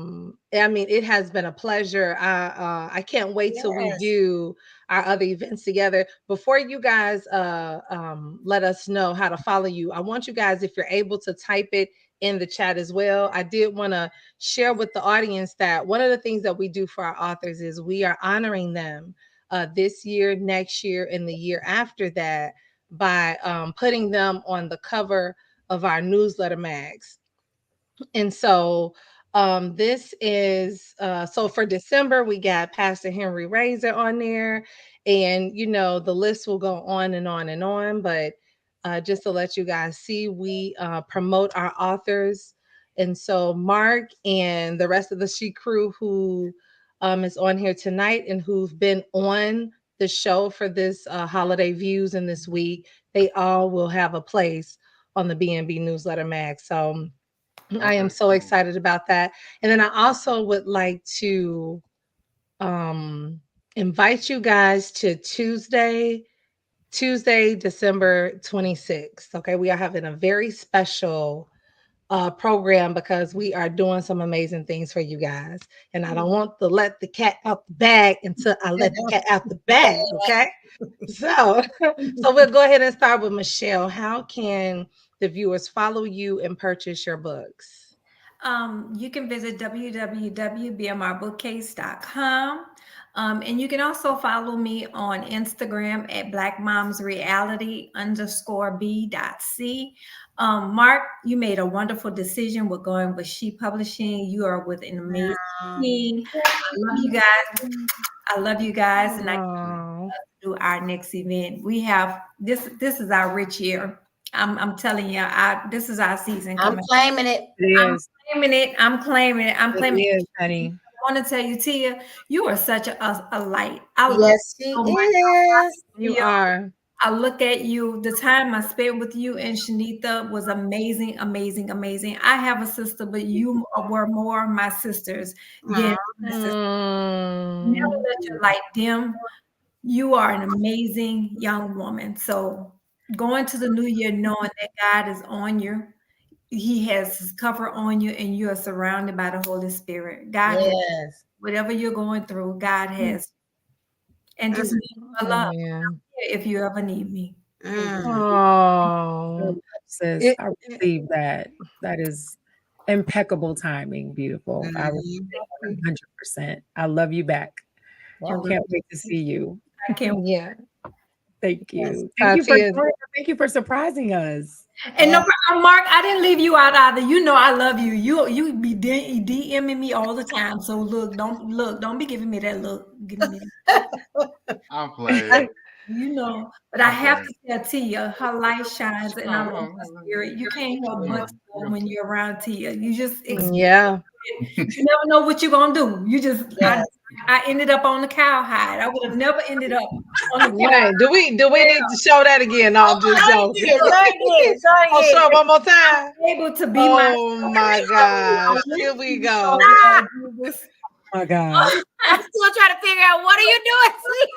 mean, it has been a pleasure. I can't wait till we Yes. do our other events together. Before you guys let us know how to follow you, I want you guys, if you're able to type it in the chat as well. I did want to share with the audience that one of the things that we do for our authors is we are honoring them this year, next year, and the year after that by putting them on the cover of our newsletter mags. And so this is so for December we got Pastor Henry Razor on there, and you know the list will go on and on and on, but just to let you guys see, we promote our authors. And so Mark and the rest of the She crew who is on here tonight and who've been on the show for this holiday views in this week, they all will have a place on the BNB newsletter mag. So I am so excited about that. And then I also would like to invite you guys to Tuesday, December 26th. Okay, we are having a very special program because we are doing some amazing things for you guys. And I don't want to let the cat out the bag until I let the cat out the bag. Okay, so we'll go ahead and start with Michelle. How can the viewers follow you and purchase your books? You can visit www.bmrbookcase.com. And you can also follow me on Instagram at blackmomsreality_b.c. Mark, you made a wonderful decision with going with She Publishing. You are with an amazing team. I love you guys. I love you guys. And I can't wait to do our next event. We have this is our rich year. I'm telling you, this is our season I'm coming. claiming it. It I'm is. claiming it. I'm claiming it. I'm It claiming it. is, honey. I want to tell you, Tia, you are such a light. I love Yes, she you so much. is. You Tia, are. I look at you. The time I spent with you and Shanita was amazing, amazing, amazing. I have a sister, but you were more my sisters than my sister. Never Mm. let your light dim. You are an amazing young woman. So going to the new year knowing that God is on you, He has His cover on you, and you are surrounded by the Holy Spirit. God has Yes. whatever you're going through, God has. And just know I love Amen. you if you ever need me. Mm. Oh. Sis, It, I received that. That is impeccable timing. Beautiful. I received Mhm. it 100%. I love you back. That was Can't wait to see you. I can't. yeah. Thank yes. you. Thank you for Tatia. joining. Thank you for surprising us. And no, Yes. Mark, I didn't leave you out either. You know I love you. You be DMing me all the time. So don't be giving me that look. Giving me that. I'm playing. You know, but I I'm have playing. to tell Tia, her light shines, and I love her spirit. You can't help but Mm, to when you're around Tia. You just Yeah. you never know what you're gonna do. You just Yes. I ended up on the cowhide. I would have never ended up on the cow. Wait, do we need to show that again? No, I'm just Go joking. ahead. Go ahead. Go Oh, ahead. show it one more time. Able to be my Oh my gosh. Here we go. Lord Jesus. Oh my gosh. I'm still trying to figure out what are you doing, sweet?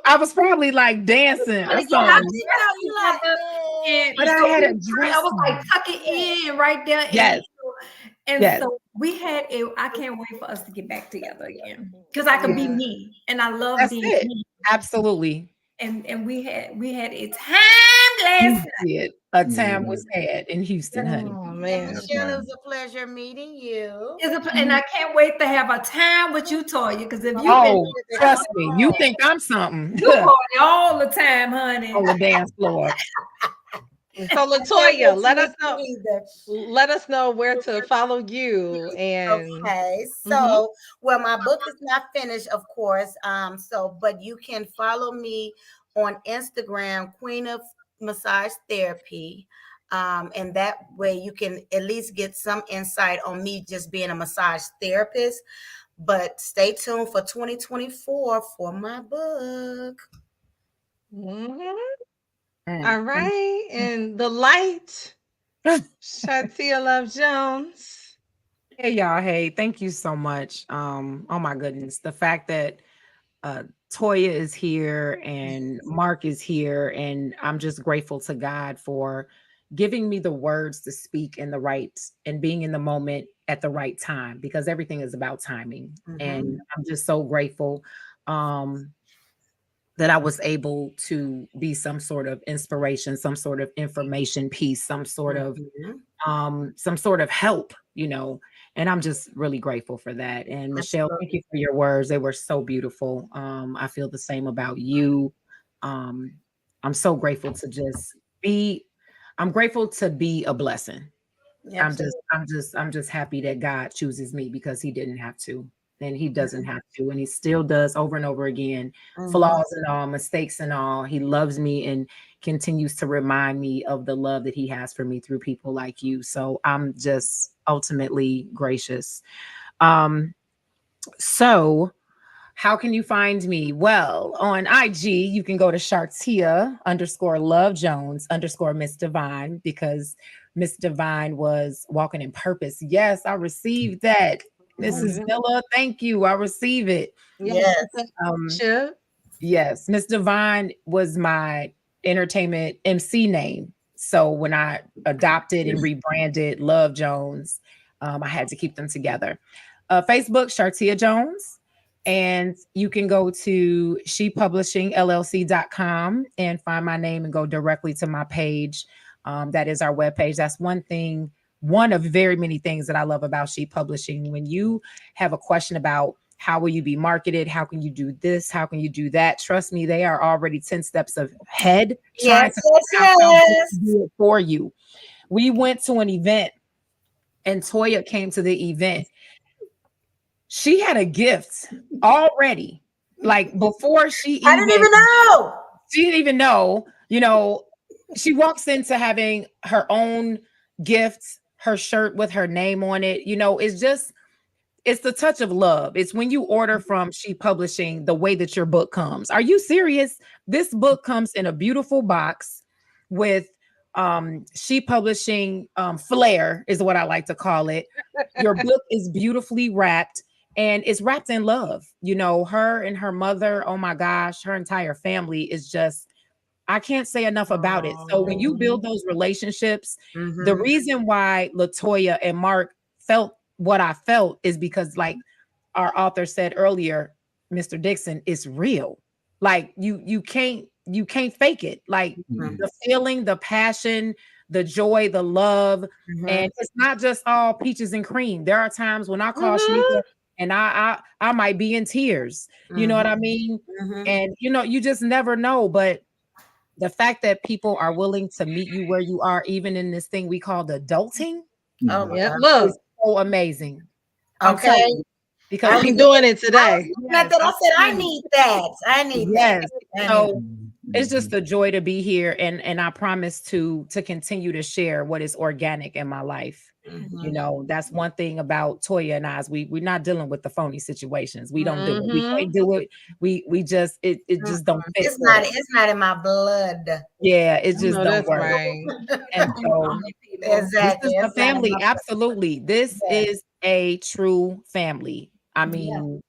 I was probably like dancing or I something. think so. You like, And But I so had a I dress was like, on. tuck it in right there. Yes. And Yes. so I can't wait for us to get back together again. Because I could be Yeah. me. And I love That's being it. me. Absolutely. And we had a time last You did. A time mm, was had in Houston, honey. Oh and man. yes, Michelle, it ma'am. was a pleasure meeting you. and I can't wait to have a time with you, Toya. Because if you've been Oh, trust me. You think I'm something. you party all the time, honey. On the dance floor. So I can't Latoya, wait to let us meet know. you either. Let us know where to follow you and Okay, Mhm. so well, my book is not finished, of course. But you can follow me on Instagram, Queen of Massage Therapy. And that way you can at least get some insight on me just being a massage therapist. But stay tuned for 2024 for my book. Mhm. Mm. All right. And the light, Shatia Love Jones. Hey y'all, hey, thank you so much. Oh my goodness. The fact that Toya is here and Mark is here, and I'm just grateful to God for giving me the words to speak in the right and being in the moment at the right time, because everything is about timing. And I'm just so grateful that I was able to be some sort of inspiration, some sort of information piece, some sort of help, and I'm just really grateful for that. And Michelle, thank you for your words. They were so beautiful. I feel the same about you. I'm so grateful to just be, I'm grateful to be a blessing. I'm just happy that God chooses me, because he didn't have to, and he doesn't have to, and he still does over and over again, flaws and all, mistakes and all. He loves me and continues to remind me of the love that he has for me through people like you. So I'm just ultimately gracious. So how can you find me? Well, on IG, you can go to Shartia_Love Jones_ Miss Divine, because Miss Divine was walking in purpose. Yes, I received that. Mrs. Miller, thank you. I receive it. Yes. Um, Sure. yes, Miss Divine was my entertainment MC name. So when I adopted and rebranded Love Jones, I had to keep them together. Facebook, Shartia Jones. And you can go to shepublishingllc.com and find my name and go directly to my page. That is our webpage. That's one of very many things that I love about She Publishing. When you have a question about how will you be marketed, how can you do this, how can you do that, trust me, they are already 10 steps ahead trying to figure out how to do it for you. We went to an event and Toya came to the event. She had a gift already. Like before she I didn't even know. She didn't even know, she walks into having her own gifts, her shirt with her name on it. You know, it's the touch of love. It's when you order from She Publishing, the way that your book comes. Are you serious? This book comes in a beautiful box with She Publishing flair is what I like to call it. Your book is beautifully wrapped and it's wrapped in love. You know, her and her mother, oh my gosh, her entire family is just, I can't say enough about it. So when you build those relationships, the Mhm. reason why LATOYA and Mark felt what I felt is because, like our author said earlier, Mr. Dixon, it's real. Like you can't fake it. Like Mhm. the feeling, the passion, the joy, the love, Mhm. and it's not just all peaches and cream. There are times when I call Mhm. Shanika and I might be in tears. You know what I Mhm. mean? Mhm. And you know, you just never know, but the fact that people are willing to meet you where you are, even in this thing we call the adulting, Oh Mhm. my Yep. God. is Look, so amazing. I'm Okay. telling you, because I was I'm people, doing it I was today. looking at yes, that. I I'm said, I telling you, need that. I need that. yes. I need So it's just a joy to be here, and I promise to continue to share what is organic in my life. You Mhm. know, that's one thing about Toya and I is we're not dealing with the phony situations. We don't do it. We Mm-hmm. can't do it. We just it just don't Mm-mm. fit for us. It's not in my blood. Yeah, it I just know don't that's work. right. And I'm so family people. this Exactly. is a It's not in family. my Absolutely. This blood. is a true family. I Yeah. mean,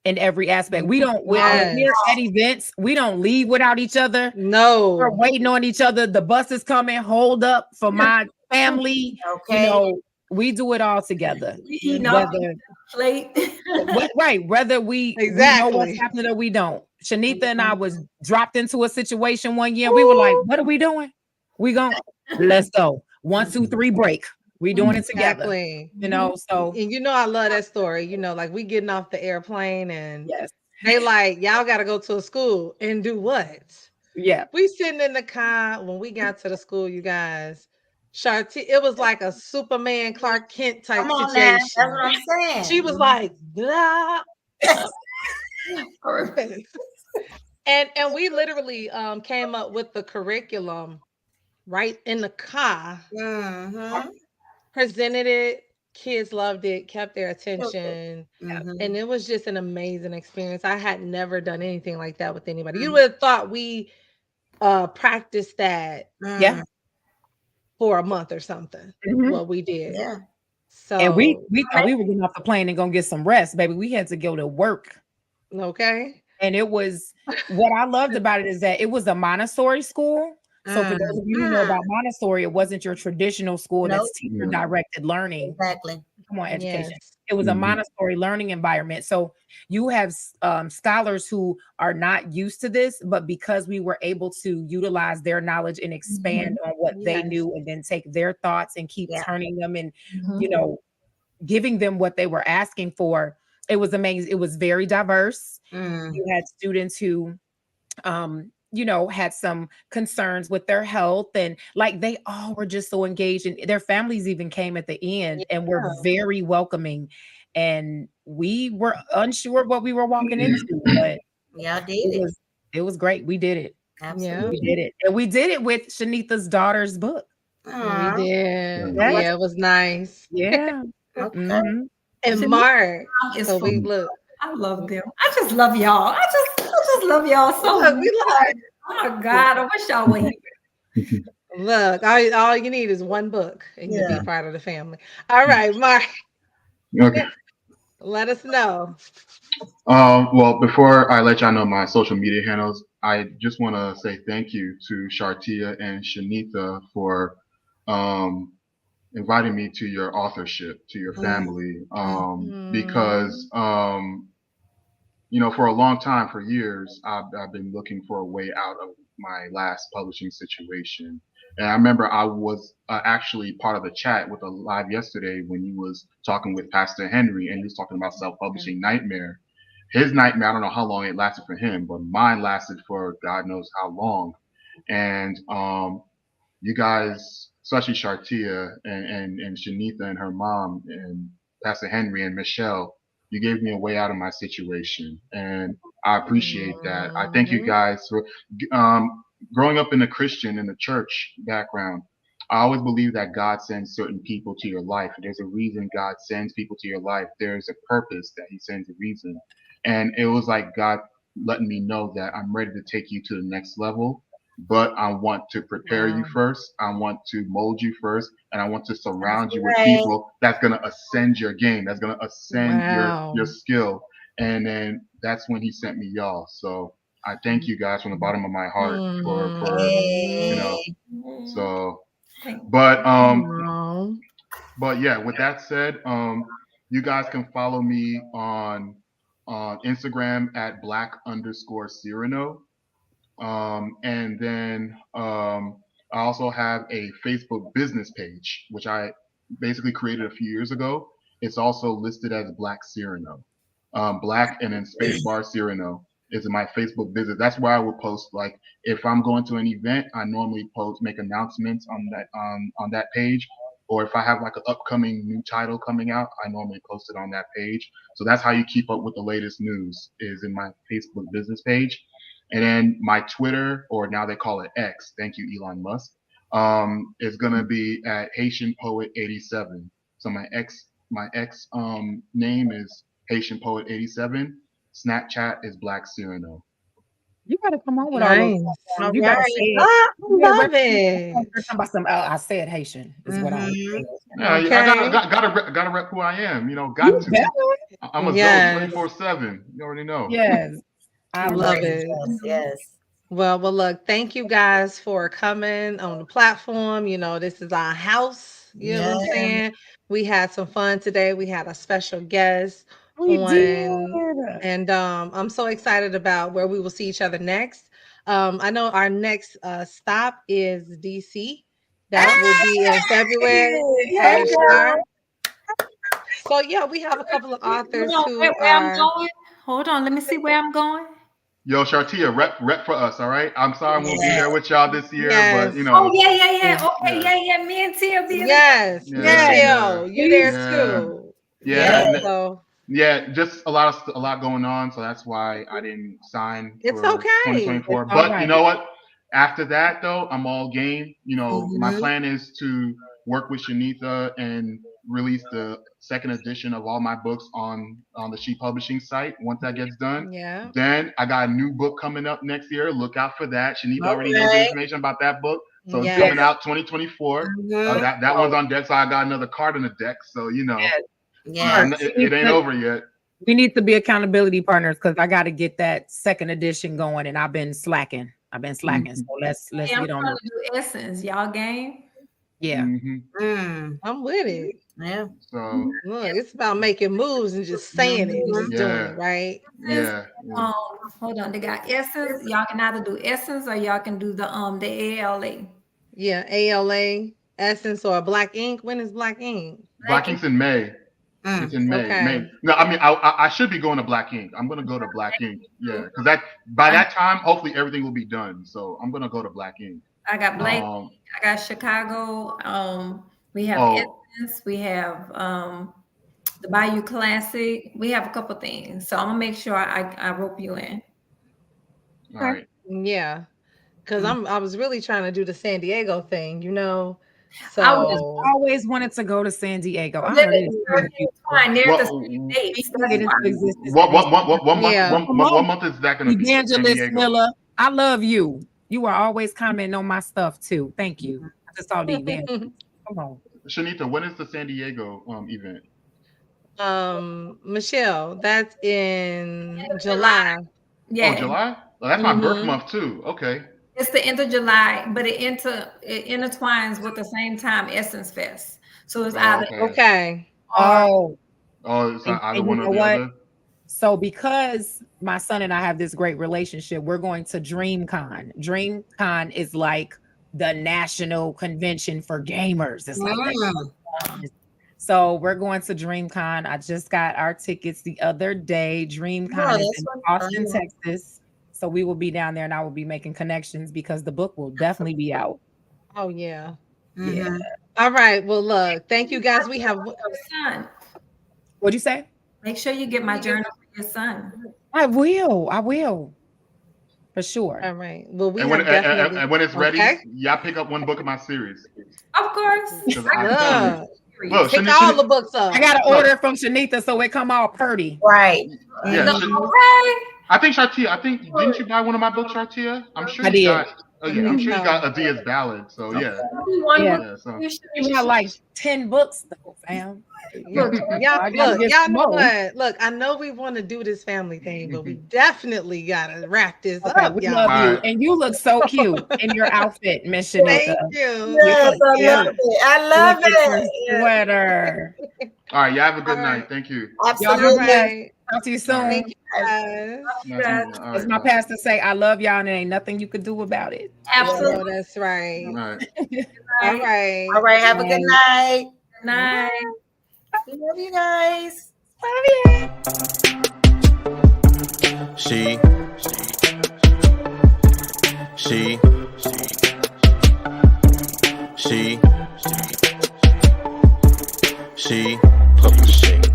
in every aspect. We don't, when Yes. we're at events, we don't leave without each other. We're No. waiting on each other. The bus is coming. Hold up for my family. You Okay. know, we do it all together. We eating Mhm. off Whether the plate. right, whether we know what's Exactly. happening or we don't. Shanita and I Mhm. was dropped into a situation one year. We were like, Ooh, what are we doing? We going let's go. One, two, three, break. We doing it together. exactly. You know, so And you know I love that story. You know, like we getting off the airplane and yes. they like, y'all gotta go to a school and do what? Yeah. We sitting in the car when we got to the school, you guys. Sharti, it was like a Superman Clark Kent type Come on now. That's situation. what I'm She saying. was like, blah. And we literally came up with the curriculum right in the car, Mm-hmm. presented it, kids loved it, kept their attention, Mm-hmm. and it was just an amazing experience. I had never done anything like that with anybody. You Mm-hmm. would have thought we practiced that Yeah. for a month or something, Mhm. what we did. Yeah. And we So, we thought we were getting off the plane and gonna get some rest, baby. We had to go to work. okay. And it was what I loved about it is that it was a Montessori school. So for those of you who know Mm-hmm. about Montessori, it wasn't your traditional school Nope. that's teacher directed learning. Exactly. Come on, education. Yes. It was a Mhm. Montessori learning environment. So you have scholars who are not used to this, but because we were able to utilize their knowledge and expand on what they Yes. knew, and then take their thoughts and keep Yeah. turning them and Mhm. you know giving them what they were asking for. It was amazing. It was very diverse. Mm. You had students who you know, had some concerns with their health, and like they all were just so engaged, and their families even came at the end and were Yeah. very welcoming. And we were unsure what we were walking into, but Y'all did it it. was great. We did it. Yeah, We Absolutely. did it. And we did it with Shanita's daughter's book. we Aw. did. Yeah. Yes. Yeah, it was nice. Yeah. Okay. Mhm. And Shanice Mark, is so fun. we look, I love them. I just love y'all. I just love y'all so look, much. we like, Oh my God, I wish y'all were here. look, all you need is one book and you'll be Yeah. part of the family. All right, Mark, Okay. let us know. Well, before I let y'all know my social media handles, I just want to say thank you to Shartia and Shanita for um, inviting me to your authorship, to your Mm. family, because Mm, for a long time, for years, I've been looking for a way out of my last publishing situation. And I remember I was actually part of the chat with a live yesterday when you was talking with Pastor Henry, and he was talking about self-publishing nightmare. His nightmare, I don't know how long it lasted for him, but mine lasted for God knows how long. And you guys, especially Shartia and Shanita and her mom and Pastor Henry and Michelle, you gave me a way out of my situation. And I appreciate that. I thank you mhm. guys for growing up in the church background, I always believe that God sends certain people to your life. There's a reason God sends people to your life. There's a purpose that He sends a reason. And it was like God letting me know that I'm ready to take you to the next level, but I want to prepare you Wow. first. I want to mold you first, and I want to That's surround you with right. people that's gonna ascend your game, that's gonna ascend Wow. your skill. And then that's when He sent me y'all. So I thank you guys from the bottom of my heart for you Mhm. know. Hey. So, Thank but Wow. but yeah, with that said, you guys can follow me on Instagram at black_Cyrano. And then I also have a Facebook business page, which I basically created a few years ago. It's also listed as Black Cyrano. Black and then spacebar Cyrano is my Facebook business. That's where I will post, like, if I'm going to an event, I normally make announcements on that page. Or if I have like an upcoming new title coming out, I normally post it on that page. So that's how you keep up with the latest news, is in my Facebook business page. And then my Twitter, or now they call it X, thank you, Elon Musk, is gonna be at Haitian Poet 87. So my X name is Haitian Poet 87. Snapchat is Black Cyrano. You gotta come on with all those Nice. platforms. All You gotta say right. it. I You gotta love represent it. you're talking about some. I said Haitian is what I was Mm-hmm. saying. Yeah, I Okay. gotta rep who I am. Got You to. better. I'm a Zoe Yes. 24/7. You already know. Yes, I love Love it. it. Yes, yes. Well, look, thank you guys for coming on the platform. This is our house. You know what I'm Yeah. saying? We had some fun today. We had a special guest We on, did. and I'm so excited about where we will see each other next. I know our next stop is DC. That will be in February. Hey, Hey, Shar. girl. So yeah, we have a couple of Hold authors on, who where I'm are going. Hold on, let me see where I'm going. Yo, Shartia, rep for us, all right? I'm sorry I won't be Yeah. there with y'all this year, but yes, Oh yeah. Okay, yeah, yeah. Me and Tia be there. yes, yeah, Yes, yeah, Michelle, you there please. yeah, too. yeah. Yeah, Yes. so Yeah, just a lot going on, so that's why I didn't sign it's for okay. It's 2024. all But you right. know what? After that, though, I'm all game. My Mm-hmm. plan is to work with Shanita and release the second edition of all my books on the She Publishing site. Once that gets done, Yeah. then I got a new book coming up next year. Look out for that. Shanita All already knows the right. information about that book, so it's Yes, Yes. coming out 2024. Mm-hmm. That one's on deck, so I got another card in the deck. So yes. Yes. it ain't over yet. We need to be accountability partners because I got to get that second edition going, and I've been slacking. So let's Hey, I'm get on trying it. to do Essence. Y'all game? Yeah. Hmm. Mm. I'm with it. Yeah. So Look, it's about making moves and just saying it and Mm-hmm. just doing it, yeah, right? Essence. yeah, yeah. Um, hold on. They got Essence. Y'all can either do Essence or y'all can do the ALA. Yeah, ALA, Essence, or Black Ink. When is Black Ink? Black Black Ink's in May. It's Mm. in May. May. Okay. No, I mean I should be going to Black Ink. I'm gonna go to Black Ink. Yeah, because that by I, that time hopefully everything will be done. So I'm gonna go to Black Ink. I got Blake. Um. I got Chicago. We have Oh. Essence. We have the Bayou Classic. We have a couple things. So I'm gonna make sure I rope you in. All right. Yeah, because Mm. I was really trying to do the San Diego thing. I was So Always wanted to go to San Diego. I heard it is so literally beautiful. fine. They're at the same Well, dates. Speaking That's it why. into existence what every what what what, what month yeah, what, come what, what on, month is that gonna be? San Evangelist Diego. Miller. I love you. You are always commenting on my stuff too. Thank you. I just saw the evangelist. Come on. Shanita, when is the San Diego event? Michelle, that's in July. July. Oh, Yeah. July. Oh, that's my birth Mm-hmm. month too. Okay. It's the end of July, but it intertwines with the same time Essence Fest. So it's Oh, either okay. Okay. or Oh, Oh, it's either and you one or know the what? other. So because my son and I have this great relationship, we're going to DreamCon. DreamCon is like the national convention for gamers. It's like that. Mm. So we're going to DreamCon. I just got our tickets the other day. DreamCon Oh, is that's in what Austin, Texas. So we will be down there and I will be making connections because the book will definitely be out. Oh yeah. Yeah. Mm-hmm. All right. Well, look, thank you guys. We have your son. What'd you say? Make sure you get my journal for your son. I will. I will. for sure. All right. Well, we And when, have definitely. and when it's ready, Okay. y'all pick up one book of my series. Of course. 'Cause I'm telling you. Look, Pick all the books up. I got to order from Shanita so it come all purty. Right. Yeah, No, Shan- okay. I think Shartia. Didn't you buy one of my books, Shartia? I'm sure I you did. got. Oh yeah, I'm sure you got Adia's Ballad. So yeah, One Yeah. book yeah. So you should You got like 10 books though, fam. Look, I y'all, gotta get y'all some know more. what? Look, I know we want to do this family thing, but we definitely gotta wrap this Okay, up, we y'all. love you. Alright. And you look so cute in your outfit, Miss Shanita. Thank you. Yes, I Yeah. love it. I love Look at your it. Yeah. sweater. all right, y'all have a good All night. right. Thank you. All Absolutely. right. Talk to you soon. Thank you, guys. Nice meeting you. All As right, my bye. pastor say, I love y'all and there ain't nothing you could do about it. Absolutely. Oh, that's right. All right. All right. All right. Have a good night. Night. Love you guys. She, she publishing.